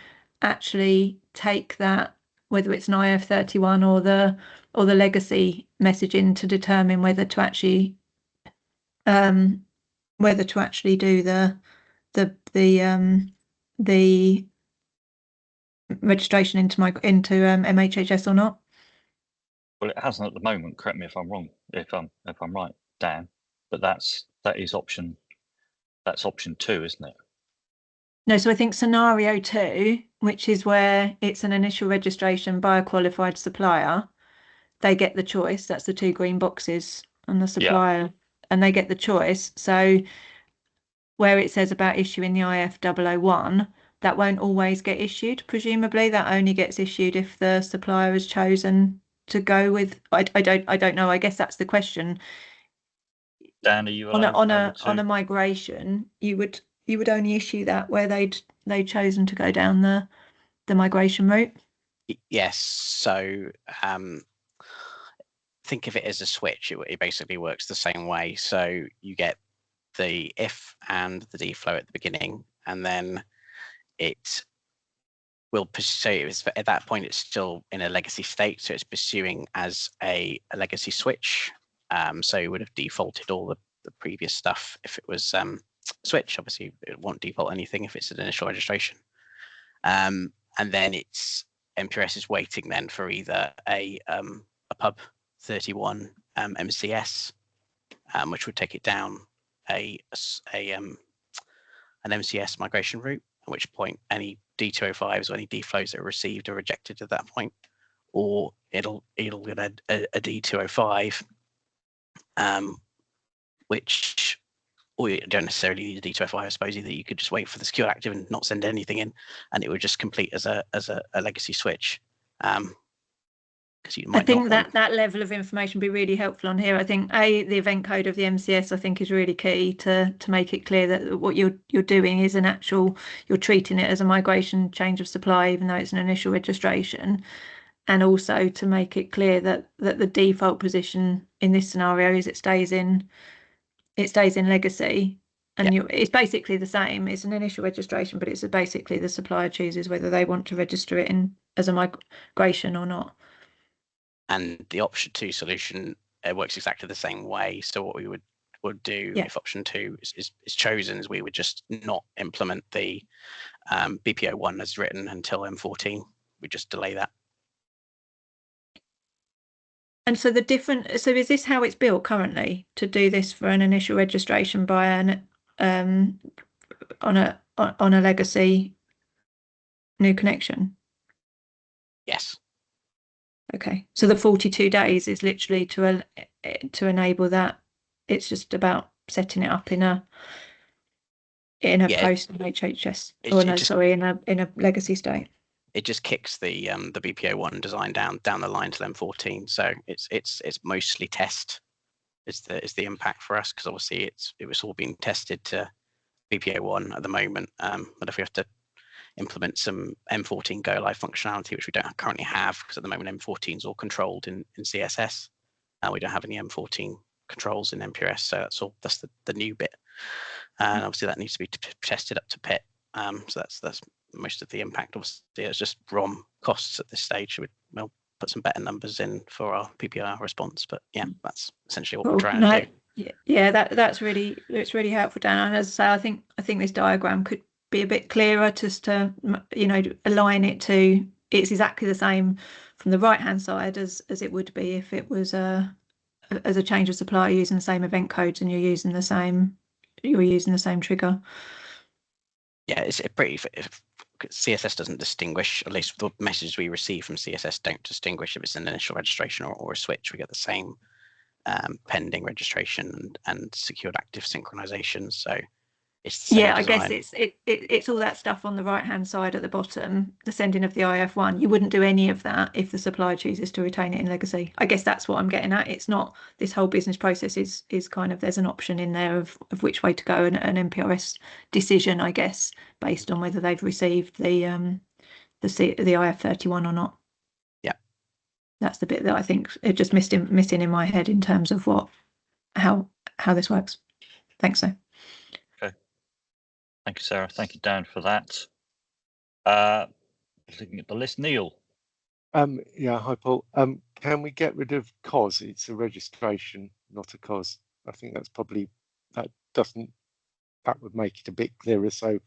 actually take that, whether it's an IF31 or the legacy messaging, to determine whether to actually do the registration into MHHS or not. Well, it hasn't at the moment. Correct me if I'm wrong. If I'm right, Dan. But that is option. That's option 2, isn't it? No, so I think scenario 2, which is where it's an initial registration by a qualified supplier, they get the choice. That's the 2 green boxes on the supplier, and they get the choice. So where it says about issuing the IF001, that won't always get issued. Presumably, that only gets issued if the supplier has chosen to go with. I don't know. I guess that's the question. Dan, are you on a migration, you would only issue that where they'd chosen to go down the migration route? Yes. So think of it as a switch. It basically works the same way. So you get the if and the deflow at the beginning, and then it will pursue. At that point, it's still in a legacy state, so it's pursuing as a legacy switch. So it would have defaulted all the previous stuff if it was switch. Obviously, it won't default anything if it's an initial registration. And then it's MPRS is waiting then for either a pub 31 MCS, which would take it down an MCS migration route, at which point any D205s or any deflows that are received are rejected at that point, or it'll get a D205, which, or you don't necessarily need a D205, I suppose. Either you could just wait for the secure active and not send anything in, and it would just complete as a legacy switch. I think that level of information would be really helpful on here. I think the event code of the MCS, I think, is really key to make it clear that what you're doing is you're treating it as a migration change of supply, even though it's an initial registration, and also to make it clear that the default position in this scenario is it stays in legacy. And it's basically the same. It's an initial registration, but it's basically the supplier chooses whether they want to register it in as a migration or not. And the option 2 solution works exactly the same way. So what we would do if option 2 is chosen is we would just not implement the BPO1 as written until M14. We just delay that. And so so is this how it's built currently, to do this for an initial registration by an on a legacy new connection? Yes. Okay, so the 42 days is literally to enable that. It's just about setting it up in a post MHHS, in a legacy state. It just kicks the BPO1 design down the line to M14. So it's mostly test is the impact for us, because obviously it was all being tested to BPO1 at the moment. But if we have to implement some M14 go live functionality, which we don't currently have, because at the moment M14 is all controlled in CSS. We don't have any M14 controls in MPRS, so that's the new bit, and obviously that needs to be tested up to PIT. So that's most of the impact. Obviously, it's just ROM costs at this stage. We'll put some better numbers in for our PPIR response, but that's essentially what we're trying to do. Yeah, that's really helpful, Dan. And as I say, I think this diagram could be a bit clearer, just to align it to it's exactly the same from the right hand side as it would be if it was as a change of supply using the same event codes and you're using the same trigger. Yeah, it's pretty CSS doesn't distinguish, at least the messages we receive from CSS don't distinguish if it's an initial registration or a switch. We get the same pending registration and secured active synchronization. So it's the same Yeah, design. I guess it's all that stuff on the right hand side at the bottom, the sending of the IF1. You wouldn't do any of that if the supplier chooses to retain it in legacy. I guess that's what I'm getting at. It's not this whole business process is kind of, there's an option in there of which way to go, and an MPRS decision, I guess, based on whether they've received the IF31 or not. Yeah, that's the bit that I think it just missing in my head in terms of how this works. Thanks, so. Thank you, Sarah. Thank you, Dan, for that. Looking at the list, Neil. Yeah, hi, Paul. Can we get rid of COS? It's a registration, not a COS. I think that's probably, that would make it a bit clearer. So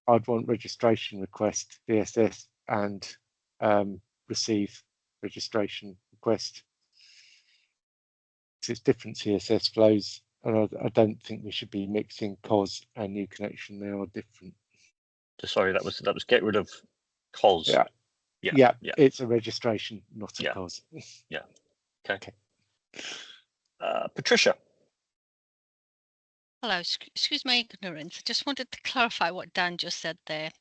I'd want registration request, VSS, and receive registration request. It's different CSS flows. And I don't think we should be mixing COS and new connection. They are different. Sorry, that was get rid of COS. Yeah. It's a registration, not a COS. Yeah. Okay. Patricia. Hello. Excuse my ignorance. I just wanted to clarify what Dan just said there.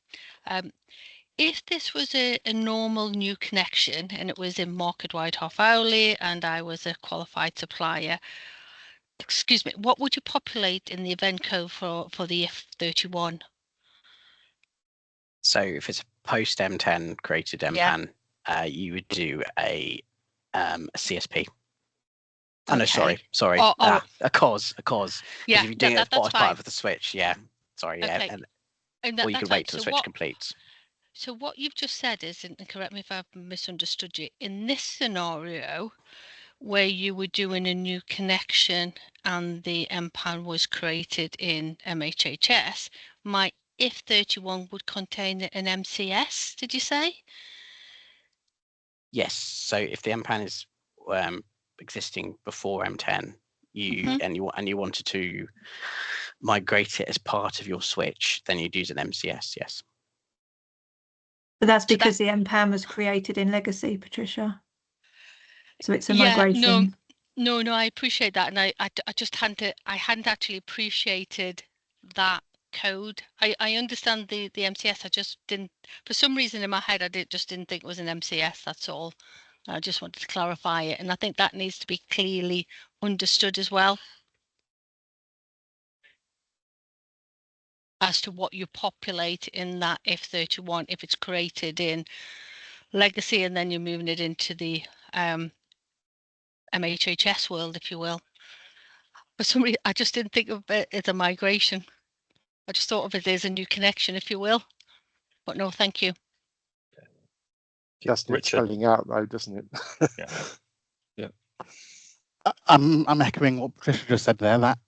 If this was a normal new connection and it was in market-wide half-hourly and I was a qualified supplier, excuse me, what would you populate in the event code for the F31? So if it's a post M10 created MPAN, you would do a CSP. Oh, no, sorry. A COS. Yeah, if you're doing it as part of the switch, sorry, okay. Or you could wait till the switch completes. So what you've just said is, and correct me if I've misunderstood you, in this scenario, where you were doing a new connection and the MPAN was created in MHHS, my if31 would contain an MCS, did you say? Yes. So if the MPAN is existing before M10, and you wanted to migrate it as part of your switch, then you'd use an MCS. Yes. But that's because the MPAN was created in legacy, Patricia. So it's a migration. No, I appreciate that, and I just hadn't actually appreciated that code. I understand the MCS. I just didn't, for some reason in my head, I just didn't think it was an MCS. That's all. I just wanted to clarify it, and I think that needs to be clearly understood as well as to what you populate in that F31 if it's created in legacy and then you're moving it into the MHHS world, if you will. For some reason, I just didn't think of it as a migration. I just thought of it as a new connection, if you will. But no, thank you. Just spelling out though, doesn't it? Yeah. I'm echoing what Patricia just said there. That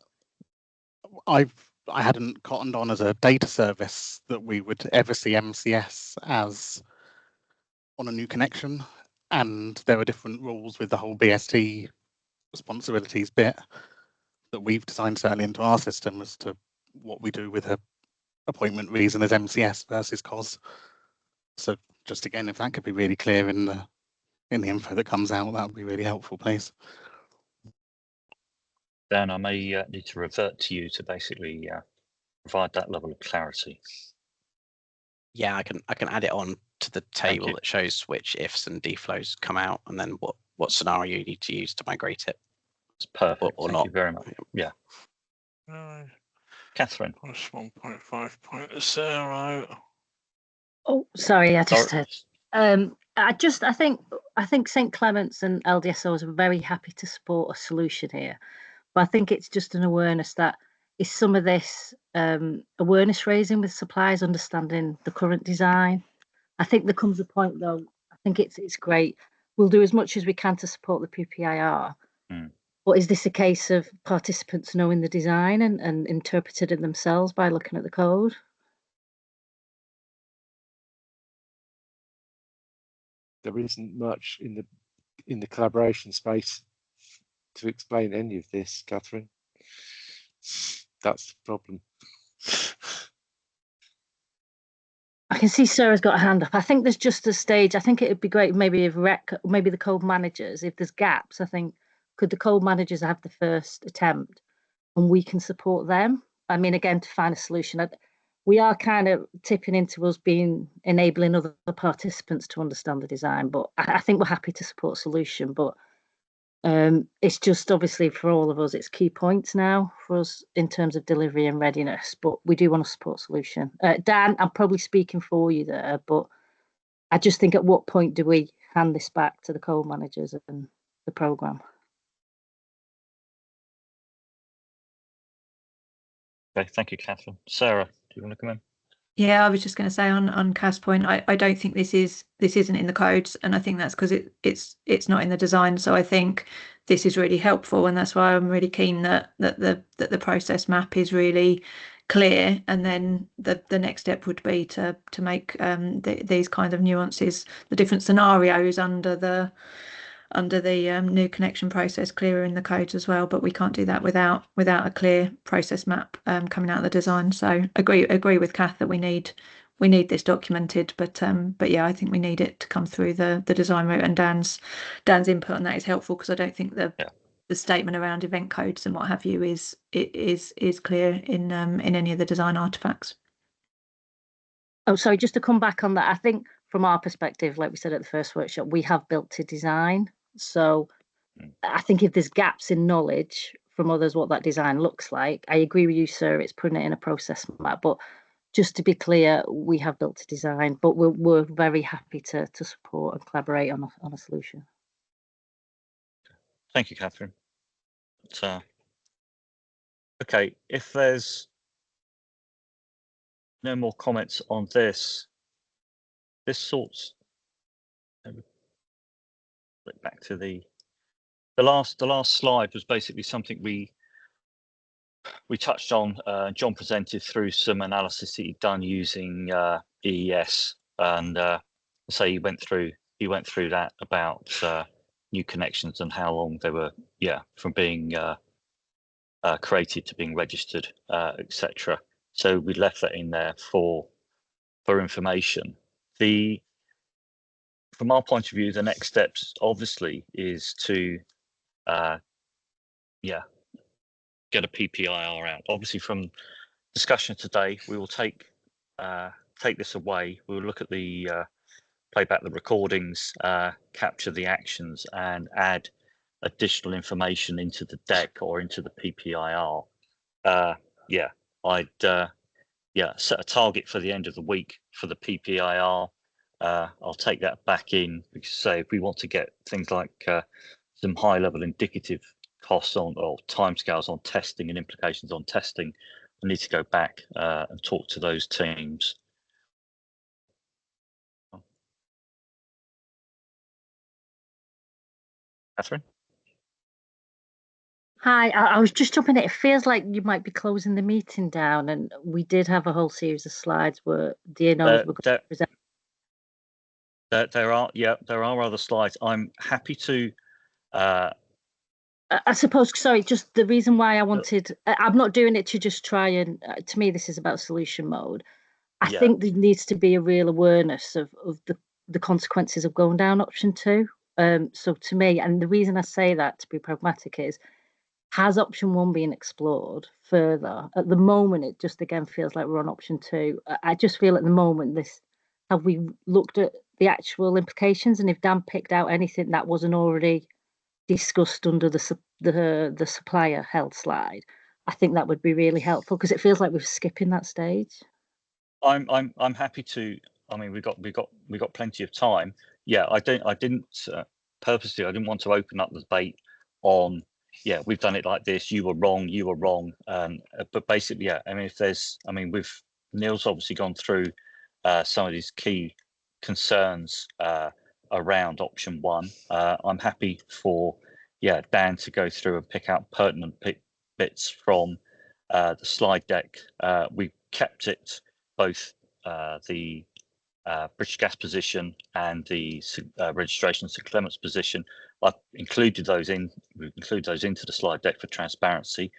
I hadn't cottoned on as a data service that we would ever see MCS as on a new connection, and there are different rules with the whole BST responsibilities bit that we've designed certainly into our system as to what we do with a appointment reason as MCS versus COS. So just again, if that could be really clear in the info that comes out, that would be really helpful, please. Dan, I may need to revert to you to basically provide that level of clarity. Yeah, I can add it on to the table that shows which ifs and deflows come out, and then what scenario you need to use to migrate it. It's perfect. Or Thank not. you very much. Yeah. Catherine. Plus 1.5.0. Oh, sorry, I just I think St Clements and LDSOs are very happy to support a solution here, but I think it's just an awareness that is some of this awareness raising with suppliers understanding the current design. I think there comes a point though. I think it's great. We'll do as much as we can to support the PPIR. But is this a case of participants knowing the design and interpreted it themselves by looking at the code? There isn't much in the collaboration space to explain any of this, Catherine. That's the problem. I can see Sarah's got a hand up. I think there's just a stage. I think it would be great maybe if maybe the code managers, if there's gaps, I think, could the code managers have the first attempt and we can support them? I mean, again, to find a solution. We are kind of tipping into us being enabling other participants to understand the design, but I think we're happy to support a solution. But it's just obviously for all of us, it's key points now for us in terms of delivery and readiness, but we do want to support solution. Dan, I'm probably speaking for you there, but I just think at what point do we hand this back to the code managers and the programme? Okay, thank you, Catherine. Sarah, do you want to come in? Yeah, I was just going to say on Cass' point, I don't think this isn't in the codes, and I think that's because it's not in the design. So I think this is really helpful, and that's why I'm really keen that the process map is really clear, and then the next step would be to make these kind of nuances, the different scenarios under the new connection process clearer in the codes as well. But we can't do that without a clear process map coming out of the design. So agree with Kath that we need this documented, but yeah, I think we need it to come through the design route, and Dan's input on that is helpful, because I don't think the statement around event codes and what have you is clear in any of the design artifacts. Oh, sorry, just to come back on that, I think from our perspective, like we said at the first workshop, we have built to design. So I think if there's gaps in knowledge from others what that design looks like, I agree with you, sir, it's putting it in a process map. But just to be clear, we have built to design, but we're very happy to support and collaborate on a solution. Thank you, Catherine. Okay, if there's no more comments on this sorts. Back to the last slide was basically something we touched on. John presented through some analysis that he'd done using EES, and so he went through that about new connections and how long they were from being created to being registered, etc. So we left that in there for information. From our point of view, the next steps obviously is to get a PPIR out. Obviously, from discussion today, we will take this away. We'll look at the play back the recordings, capture the actions, and add additional information into the deck or into the PPIR. I'd set a target for the end of the week for the PPIR. I'll take that back in, because say if we want to get things like some high level indicative costs on or timescales on testing and implications on testing, we need to go back and talk to those teams. Catherine? Hi, I was just jumping in. It feels like you might be closing the meeting down, and we did have a whole series of slides where DNOs were going to present. There are other slides. I'm happy to. I suppose, sorry, just the reason why I wanted, I'm not doing it to just try and, to me, this is about solution mode. I think there needs to be a real awareness of the consequences of going down option 2. So to me, and the reason I say that, to be pragmatic, is, has option 1 been explored further? At the moment, it just again feels like we're on option 2. I just feel at the moment, have we looked at the actual implications, and if Dan picked out anything that wasn't already discussed under the supplier held slide, I think that would be really helpful, because it feels like we're skipping that stage. I'm happy to. I mean, we got plenty of time. I didn't purposely. I didn't want to open up the debate on. We've done it like this. You were wrong. But basically, I mean, Neil's obviously gone through some of these key concerns around option 1. I'm happy for Dan to go through and pick out pertinent bits from the slide deck. We kept it both the British Gas position and the registration St Clement's position. I've included those into the slide deck for transparency.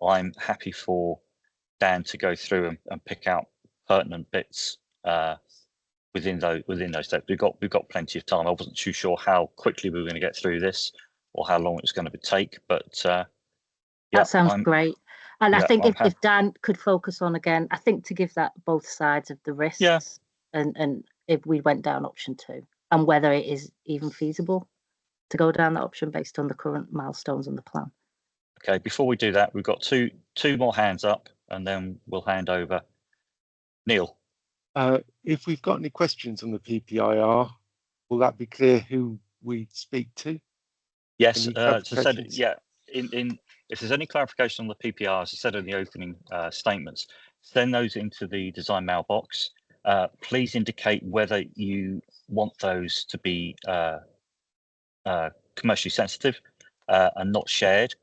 I'm happy for Dan to go through and pick out pertinent bits within those steps. We've got plenty of time. I wasn't too sure how quickly we were going to get through this or how long it was going to take, but yeah, that sounds great. And yeah, I think if Dan could focus on again, I think to give that both sides of the risks, yeah, and if we went down option 2 and whether it is even feasible to go down that option based on the current milestones on the plan. Okay, before we do that, we've got two more hands up, and then we'll hand over. Neil. If we've got any questions on the PPIR, will that be clear who we speak to? Yes, as I said, yeah. If there's any clarification on the PPIR, as I said in the opening statements, send those into the design mailbox. Please indicate whether you want those to be commercially sensitive and not shared.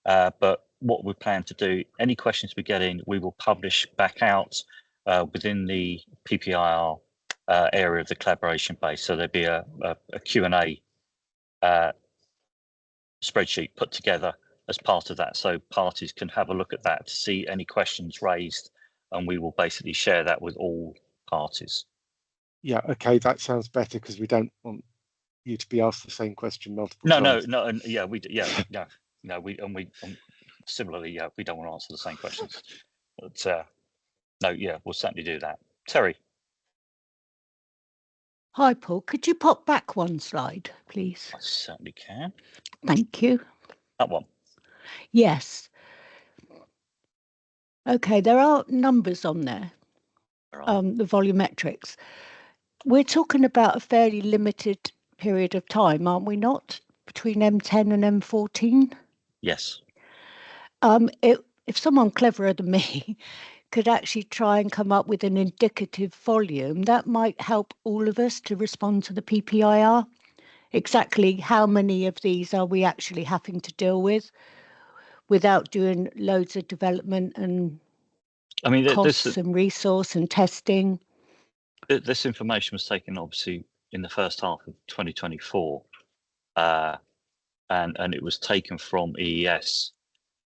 But what we plan to do, any questions we get in, we will publish back out within the PPIR area of the collaboration base. So there'll be a Q&A spreadsheet put together as part of that, so parties can have a look at that to see any questions raised, and we will basically share that with all parties. Yeah, okay, that sounds better, because we don't want you to be asked the same question multiple times. No, and yeah, similarly, yeah, we don't want to answer the same questions. But no, yeah, we'll certainly do that. Terry. Hi, Paul. Could you pop back one slide, please? I certainly can. Thank you. That one. Yes. Okay, there are numbers on there, the volumetrics. We're talking about a fairly limited period of time, aren't we not, between M10 and M14? Yes. If someone cleverer than me could actually try and come up with an indicative volume, that might help all of us to respond to the PPIR. Exactly how many of these are we actually having to deal with without doing loads of development and costs and resource and testing? This information was taken obviously in the first half of 2024, and it was taken from EES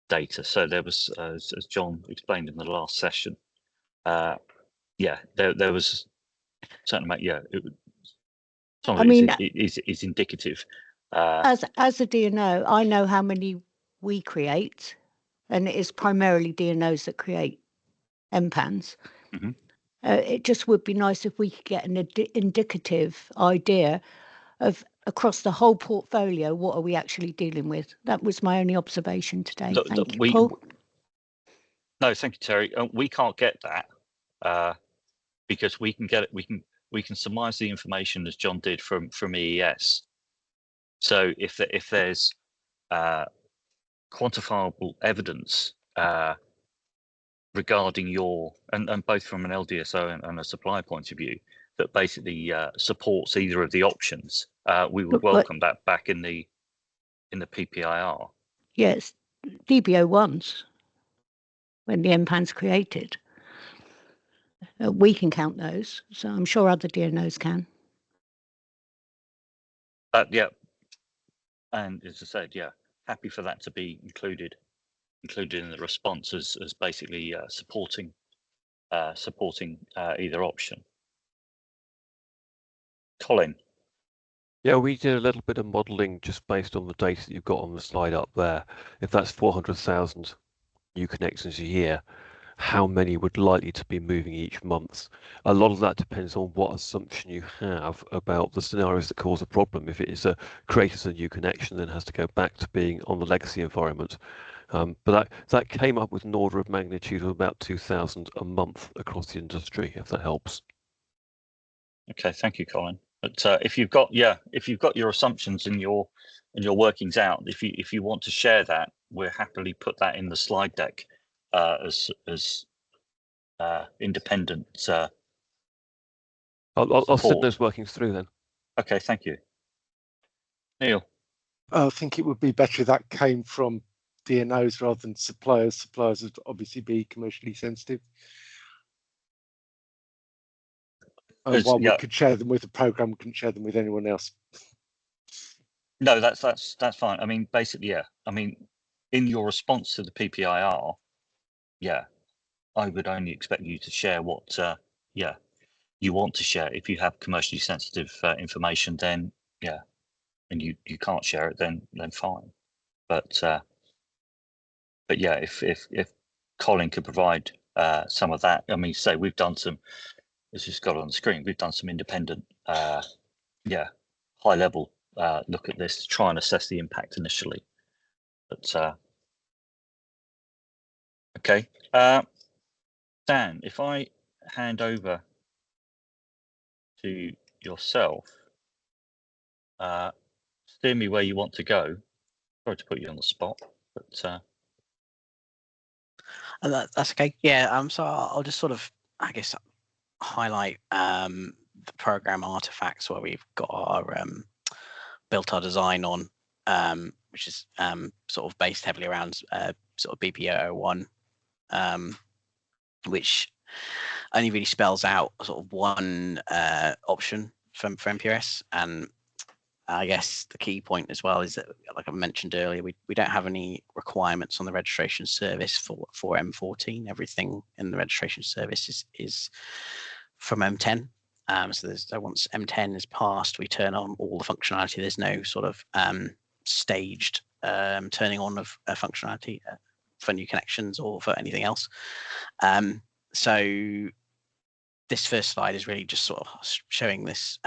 data. So there was, as John explained in the last session, yeah, there was a certain amount. Yeah, some of it is indicative. As a DNO, I know how many we create, and it is primarily DNOs that create MPANs. Mm-hmm. It just would be nice if we could get an indicative idea of across the whole portfolio, what are we actually dealing with? That was my only observation today. Thank you, Paul. No, thank you, Terry. We can't get that because we can get it. We can surmise the information as John did from EES. So if there's quantifiable evidence regarding your and both from an LDSO and a supply point of view that basically supports either of the options, we would welcome that back in the PPIR. Yes, DBO1s when the MPAN's created. We can count those, so I'm sure other DNOs can. Yeah, and as I said, yeah, happy for that to be included in the response as basically supporting either option. Colin. Yeah, we did a little bit of modelling just based on the data that you've got on the slide up there. If that's 400,000 new connections a year, how many would likely to be moving each month? A lot of that depends on what assumption you have about the scenarios that cause a problem. If it is creates a new connection, then has to go back to being on the legacy environment. But that came up with an order of magnitude of about 2,000 a month across the industry, if that helps. Okay, thank you, Colin. But if you've got your assumptions and your workings out, if you want to share that, we'll happily put that in the slide deck as independent. I'll send those workings through then. Okay, thank you. Neil. I think it would be better if that came from DNOs rather than suppliers. Suppliers would obviously be commercially sensitive. While we could share them with the program, we couldn't share them with anyone else. No, that's fine. I mean, basically, yeah. I mean, in your response to the PPIR, yeah, I would only expect you to share what, yeah, you want to share. If you have commercially sensitive information, then yeah, and you can't share it, then fine. But yeah, if Colin could provide some of that, I mean, say we've done some, as just got on the screen, we've done some independent, yeah, high level look at this to try and assess the impact initially. But okay, Dan, if I hand over to yourself, steer me where you want to go. Sorry to put you on the spot, but that's okay. Yeah. So I'll just sort of, I guess, highlight the program artifacts where we've got our built our design on, which is sort of based heavily around sort of PPIR 1, which only really spells out sort of one option for MPRS. And I guess the key point as well is that, like I mentioned earlier, we don't have any requirements on the registration service for M14. Everything in the registration service is from M10. So once M10 is passed, we turn on all the functionality. There's no sort of staged turning on of functionality for new connections or for anything else. So this first slide is really just sort of showing this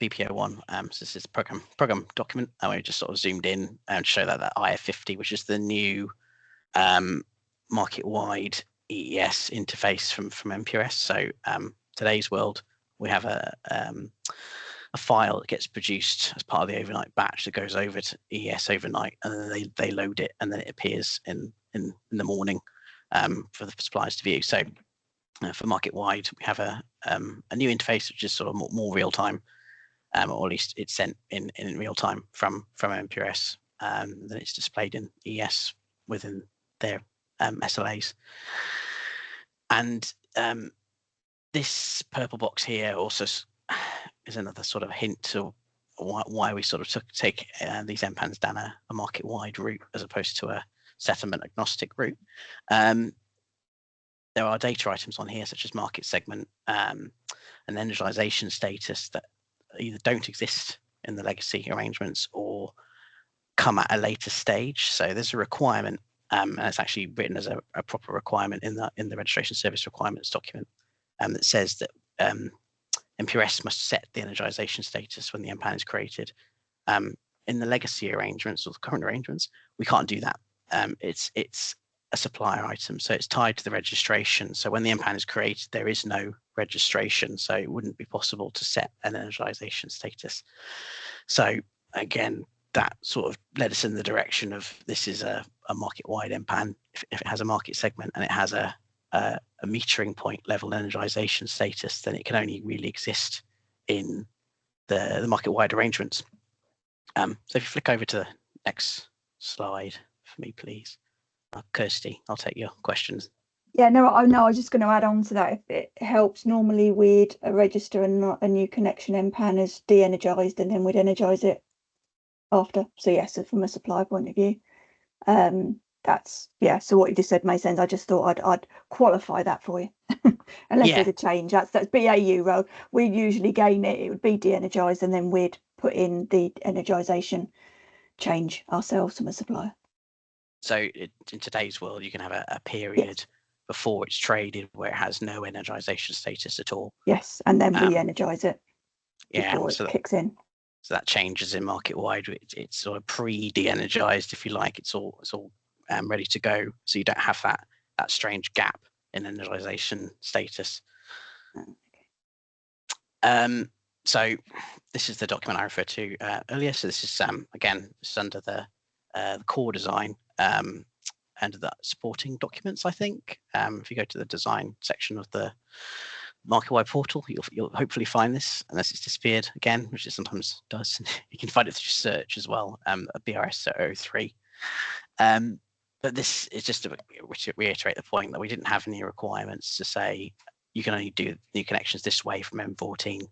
PPO1. So this is program document, and we just sort of zoomed in and show that IF50, which is the new market-wide EES interface from MPRS. So today's world, we have a file that gets produced as part of the overnight batch that goes over to EES overnight, and then they load it, and then it appears in the morning for the suppliers to view. So for market-wide, we have a new interface which is sort of more real time. Or at least it's sent in real time from MPRS, then it's displayed in ES within their SLAs. And this purple box here also is another sort of hint to why we sort of take these MPANs down a market-wide route as opposed to a settlement agnostic route. There are data items on here such as market segment and energization status that either don't exist in the legacy arrangements or come at a later stage. So there's a requirement, and it's actually written as a proper requirement in the registration service requirements document, that says that MPRS must set the energization status when the MPAN is created. In the legacy arrangements or the current arrangements, we can't do that. It's a supplier item, so it's tied to the registration. So when the MPAN is created, there is no registration, so it wouldn't be possible to set an energization status. So again, that sort of led us in the direction of this is a market-wide MPAN. If it has a market segment and it has a metering point level energization status, then it can only really exist in the market-wide arrangements. So if you flick over to the next slide for me, please. Kirsty, I'll take your questions. Yeah, no, I was just going to add on to that. If it helps, normally we'd register a new connection MPAN as de-energized, and then we'd energize it after. So yes, so from a supply point of view, that's so what you just said made sense. I just thought I'd qualify that for you. Unless there's a change, that's BAU role. We'd usually gain it would be de-energized, and then we'd put in the energization change ourselves from a supplier. So in today's world, you can have a period before it's traded where it has no energization status at all. Yes, and then re-energize it before it kicks in. So that changes in market wide. It's sort of pre-de-energized, if you like. It's all ready to go. So you don't have that strange gap in energization status. So this is the document I referred to earlier. So this is again, this is under the core design. Under the supporting documents, I think. If you go to the design section of the market-wide portal, you'll hopefully find this, unless it's disappeared again, which it sometimes does. You can find it through search as well, BRS 03. But this is just to reiterate the point that we didn't have any requirements to say you can only do new connections this way from M14.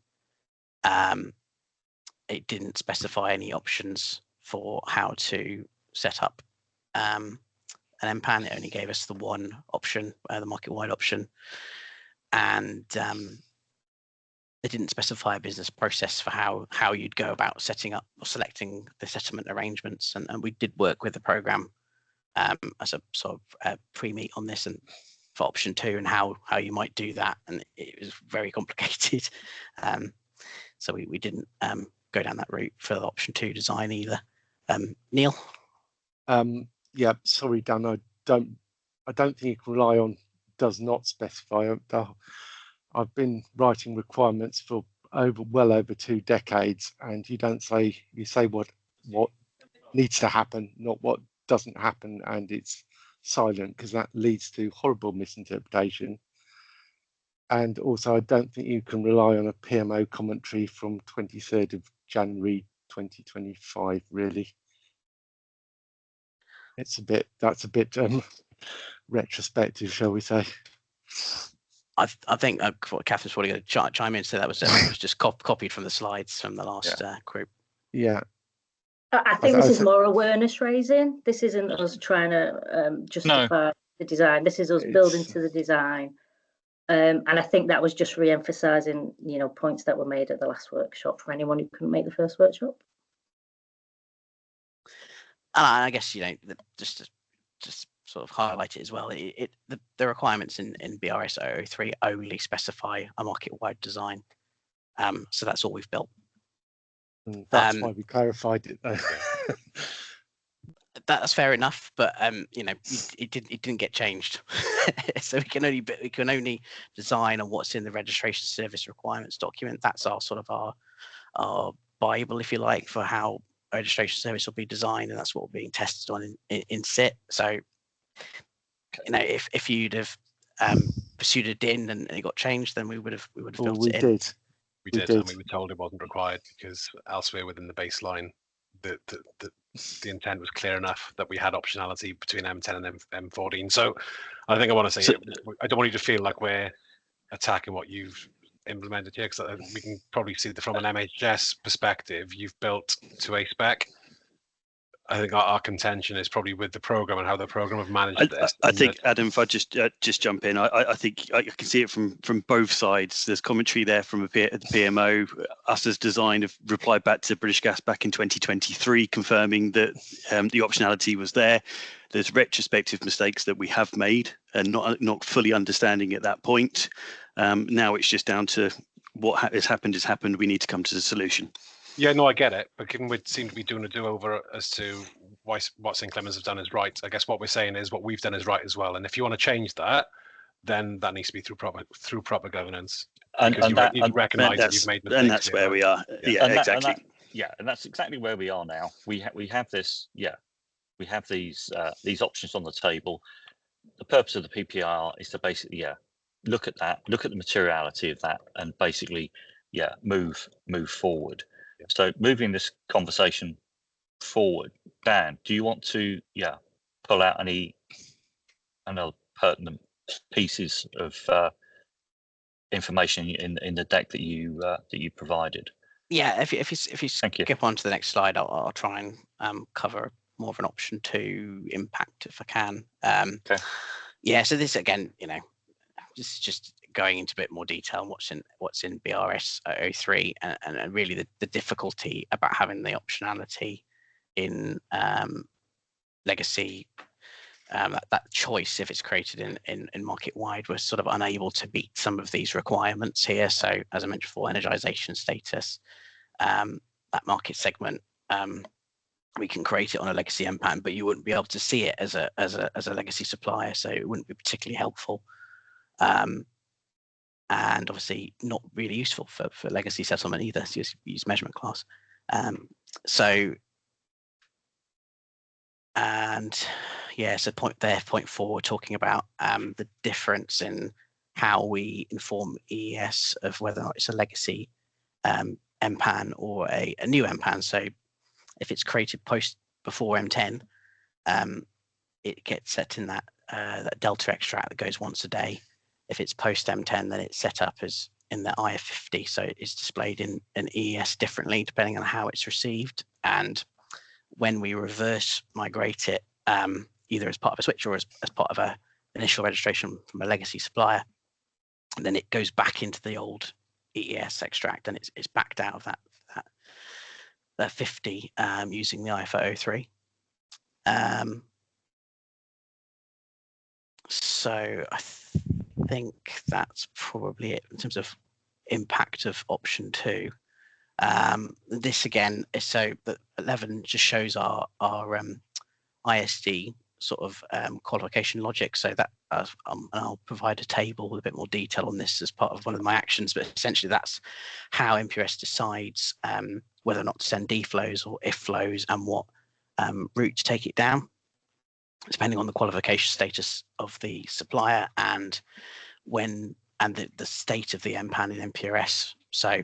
It didn't specify any options for how to set up an MPAN. It only gave us the one option, the market-wide option. and they didn't specify a business process for how you'd go about setting up or selecting the settlement arrangements. And we did work with the program as a sort of pre-meet on this and for option 2 and how you might do that. And it was very complicated. So we didn't go down that route for the option 2 design either. Neil? Yeah, sorry, Dan, I don't think you can rely on does not specify. I've been writing requirements for well over 2 decades, and you say what needs to happen, not what doesn't happen, and it's silent, because that leads to horrible misinterpretation. And also, I don't think you can rely on a PMO commentary from 23rd of January 2025, really. That's a bit retrospective, shall we say. I think Catherine's probably going to chime in, so that was just copied from the slides from the last group. Yeah. I think this is more awareness raising. This isn't us trying to justify the design. This is us building to the design. And I think that was just re-emphasising, points that were made at the last workshop for anyone who couldn't make the first workshop. And I guess, just sort of highlight it as well. The requirements in BRS 003 only specify a market-wide design. So that's all we've built. That's why we clarified it, though. That's fair enough, but it didn't get changed. So we can only design on what's in the registration service requirements document. That's our sort of our Bible, if you like, for how a registration service will be designed, and that's what we're being tested on in SIT. So if you'd have pursued a DIN and it got changed, then we would have built it in. We did, and we were told it wasn't required because elsewhere within the baseline, the intent was clear enough that we had optionality between M10 and M14. So I think I want to say, I don't want you to feel like we're attacking what you've implemented here, because we can probably see that from an MHHS perspective, you've built to a spec. I think our contention is probably with the program and how the program have managed this. I think, Adam, if I just jump in, I think I can see it from both sides. There's commentary there from the PMO. Us as design have replied back to British Gas back in 2023, confirming that the optionality was there. There's retrospective mistakes that we have made and not fully understanding at that point. Now it's just down to what has happened has happened. We need to come to the solution. Yeah, no, I get it. But given we seem to be doing a do-over as to what St Clements have done is right, I guess what we're saying is what we've done is right as well. And if you want to change that, then that needs to be through proper governance. And you recognise that you've made mistakes. And that's where we are. Yeah, exactly. And that's exactly where we are now. We have this. Yeah, we have these options on the table. The purpose of the PPIR is to basically look at that, look at the materiality of that, and basically move forward. So moving this conversation forward, Dan, do you want to pull out any pertinent pieces of information in the deck that you provided? Yeah, if you skip on to the next slide, I'll try and cover more of an option 2 impact if I can. Okay. Yeah, so this again, just going into a bit more detail on what's in BRS 003 and really the difficulty about having the optionality in legacy, that choice if it's created in market wide, we're sort of unable to meet some of these requirements here. So as I mentioned before, energization status, that market segment, we can create it on a legacy MPAN, but you wouldn't be able to see it as a legacy supplier, so it wouldn't be particularly helpful. And obviously not really useful for legacy settlement either, so use measurement class. So point 4, we're talking about the difference in how we inform EES of whether or not it's a legacy MPAN or a new MPAN. So if it's created before M10, it gets set in that delta extract that goes once a day. If it's post M10, then it's set up as in the IF50, so it's displayed in EES differently depending on how it's received. And when we reverse migrate it, either as part of a switch or as part of an initial registration from a legacy supplier, and then it goes back into the old EES extract, and it's backed out of that 50 using the IFO 03. So I think that's probably it in terms of impact of option 2. This again is so that 11 just shows our ISD sort of qualification logic, so that I'll provide a table with a bit more detail on this as part of one of my actions, but essentially that's how MPRS decides whether or not to send D flows or if flows and what route to take it down, depending on the qualification status of the supplier and the state of the MPAN in MPRS. So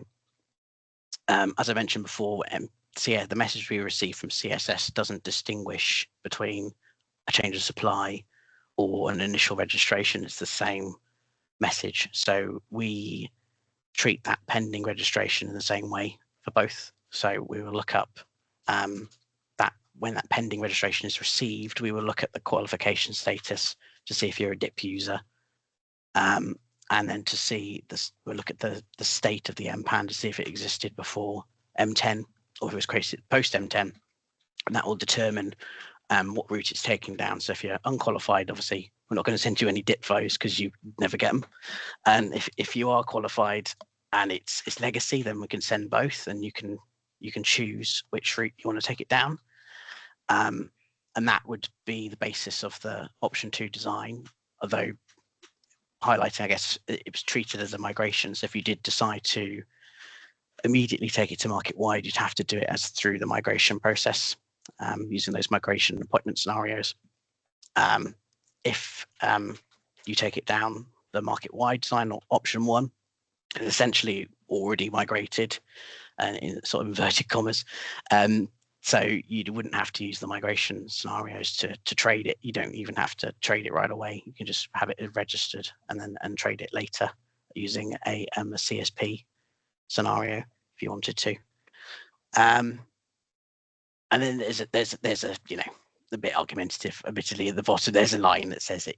as I mentioned before, the message we receive from CSS doesn't distinguish between a change of supply or an initial registration. It's the same message. So we treat that pending registration in the same way for both. So we will look up that when that pending registration is received, we will look at the qualification status to see if you're a DIP user. And then to see this, we'll look at the state of the MPAN to see if it existed before M10 or if it was created post M10, and that will determine what route it's taking down. So if you're unqualified, obviously we're not going to send you any DIP flows because you never get them. And if you are qualified and it's legacy, then we can send both, and you can choose which route you want to take it down. And that would be the basis of the option 2 design, although highlighting, I guess, it was treated as a migration. So if you did decide to immediately take it to market wide, you'd have to do it as through the migration process, using those migration appointment scenarios. If you take it down the market wide design or option 1, it's essentially already migrated, in sort of inverted commas. So you wouldn't have to use the migration scenarios to trade it. You don't even have to trade it right away. You can just have it registered and trade it later using a CSP scenario if you wanted to. And then there's a a bit argumentative, admittedly, at the bottom there's a line that says it,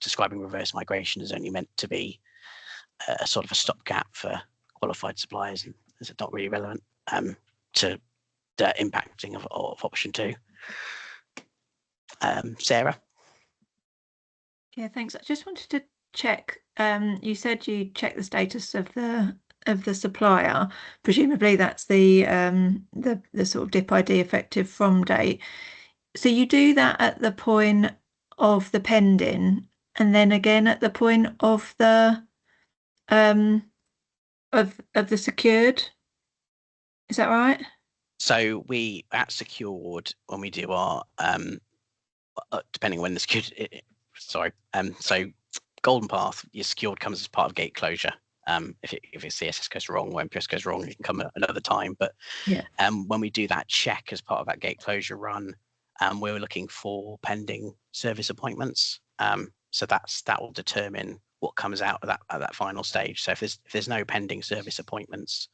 describing reverse migration is only meant to be a sort of a stopgap for qualified suppliers, and is not really relevant to the impacting of option 2. Sarah? Yeah, thanks. I just wanted to check. You said you checked the status of the supplier. Presumably that's the sort of DIP ID effective from date. So you do that at the point of the pending, and then again at the point of the of the secured. Is that right? So we at secured, when we do our depending on when the secured, so golden path, your secured comes as part of gate closure. If CSS goes wrong or MPRS goes wrong, it can come at another time. But yeah, when we do that check as part of that gate closure run, we're looking for pending service appointments. So that will determine what comes out of that final stage. So if there's no pending service appointments,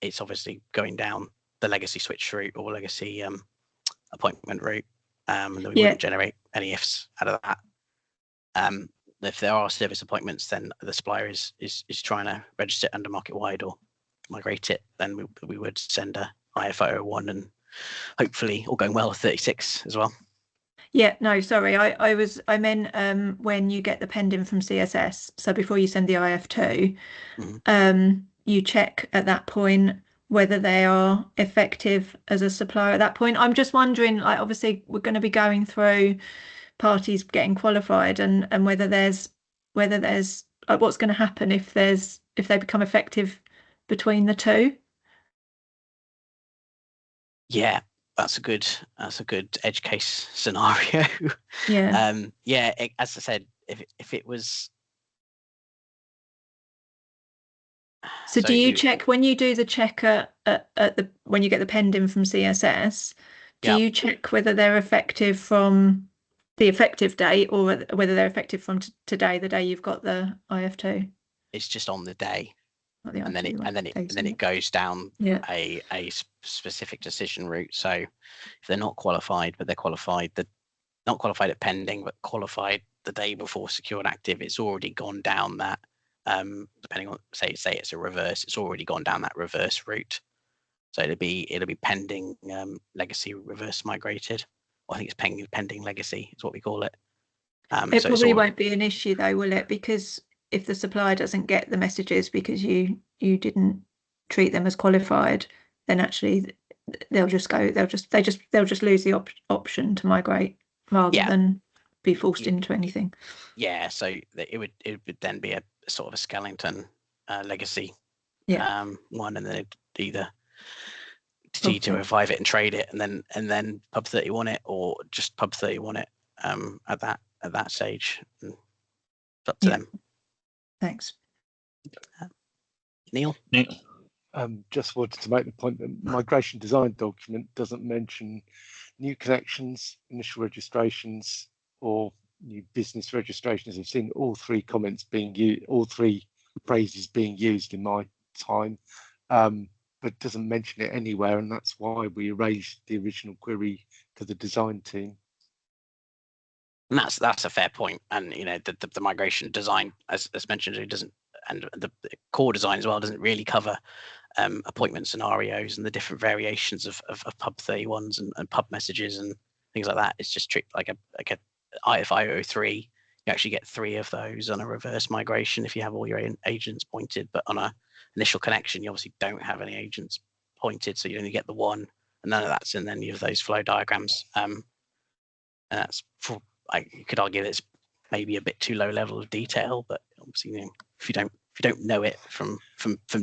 it's obviously going down the legacy switch route or legacy appointment route, and then we wouldn't generate any ifs out of that. If there are service appointments, then the supplier is trying to register it under market wide or migrate it, then we would send a IFO 01 and hopefully, all going well, 36 as well. Yeah, no, sorry, I meant when you get the pending from CSS. So before you send the IF2, you check at that point whether they are effective as a supplier at that point. I'm just wondering, like, obviously we're going to be going through parties getting qualified and whether there's what's going to happen if they become effective between the two. Yeah, that's a good edge case scenario. Yeah. As I said, if it was. So do you check when you do the check at when you get the pending from CSS? Do you check whether they're effective from the effective date or whether they're effective from today, the day you've got the IF2? It's just on the day, and then it goes down a specific decision route. So if they're not qualified, but they're qualified, not qualified at pending, but qualified the day before secure and active, it's already gone down that, depending on say it's a reverse, it's already gone down that reverse route. So it'll be pending legacy reverse migrated. Or I think it's pending legacy is what we call it. It probably won't be an issue though, will it? Because if the supplier doesn't get the messages because you didn't treat them as qualified, then actually they'll just lose the option to migrate rather than be forced into anything. Yeah, so it would then be a sort of a skeleton legacy one, and then it'd either T205 it and trade it, and then pub 31 it, or just pub 31 it at that stage. It's up to them. Thanks. Neil? Just wanted to make the point that migration design document doesn't mention new connections, initial registrations, or new business registrations. I've seen all three comments being used, all three phrases being used in my time, but doesn't mention it anywhere, and that's why we raised the original query to the design team. And that's a fair point. And you know, the migration design, as mentioned, it doesn't, and the core design as well doesn't really cover appointment scenarios and the different variations of pub 31s and pub messages and things like that. It's just like a IFI 03. You actually get 3 of those on a reverse migration if you have all your agents pointed, but on a initial connection, you obviously don't have any agents pointed, so you only get the 1, and none of that's in any of those flow diagrams. And that's you could argue that it's maybe a bit too low level of detail, but obviously, you know, if you don't know it from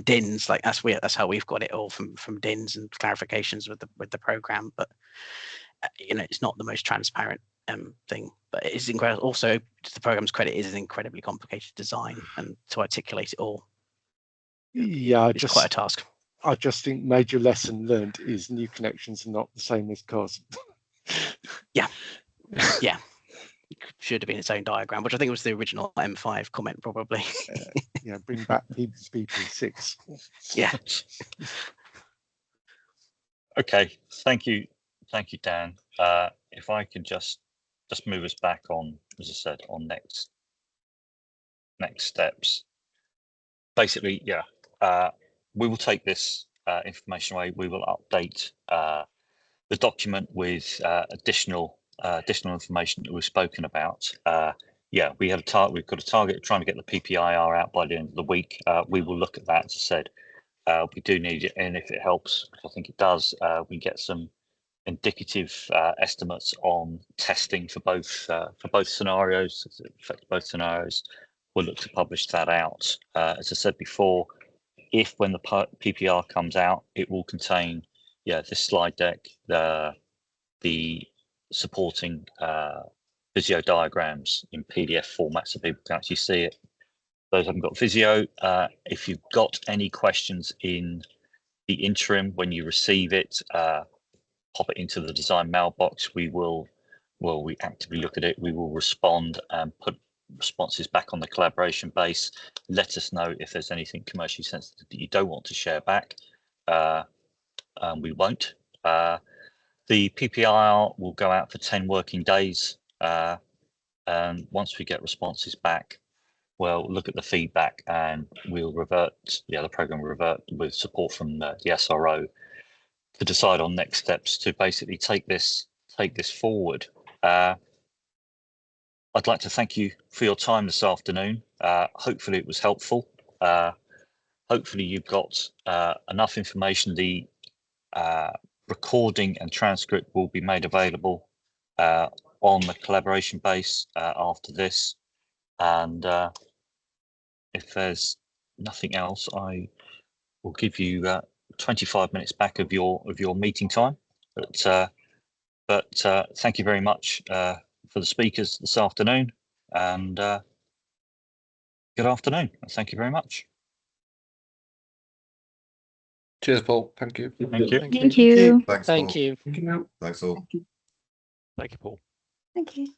DINs, like that's how we've got it all from DINs and clarifications with the program. But you know, it's not the most transparent thing, but it is incredible. Also, to the program's credit, it is an incredibly complicated design, and to articulate it all, it's quite a task. I just think major lesson learned is new connections are not the same as cars. Yeah. Should have been its own diagram, which I think was the original M5 comment, probably. Bring back BP6. Yeah. Okay, thank you, Dan. If I could just move us back on, as I said, on next steps. Basically, we will take this information away. We will update the document with additional information that we've spoken about. We had we've got a target of trying to get the PPIR out by the end of the week. We will look at that. As I said, we do need it, and if it helps, I think it does, we get some indicative estimates on testing for both scenarios. As it affects both scenarios, we'll look to publish that out. As I said before, when the PPR comes out, it will contain this slide deck, the supporting Visio diagrams in PDF format, so people can actually see it. Those haven't got Visio, if you've got any questions in the interim when you receive it, pop it into the design mailbox. We actively look at it. We will respond and put responses back on the collaboration base. Let us know if there's anything commercially sensitive that you don't want to share back. We won't. The PPIR will go out for 10 working days, and once we get responses back, we'll look at the feedback and we'll revert. The program will revert with support from the SRO to decide on next steps to basically take this forward. I'd like to thank you for your time this afternoon. Hopefully it was helpful. Hopefully you've got enough information. The recording and transcript will be made available on the collaboration base after this. And if there's nothing else, I will give you 25 minutes back of your meeting time. But thank you very much for the speakers this afternoon, and good afternoon. Thank you very much. Cheers, Paul. Thank you. Thank you. Thank you. Thanks, Thank Paul. you. Thanks all. Thank you, Paul. Thank you.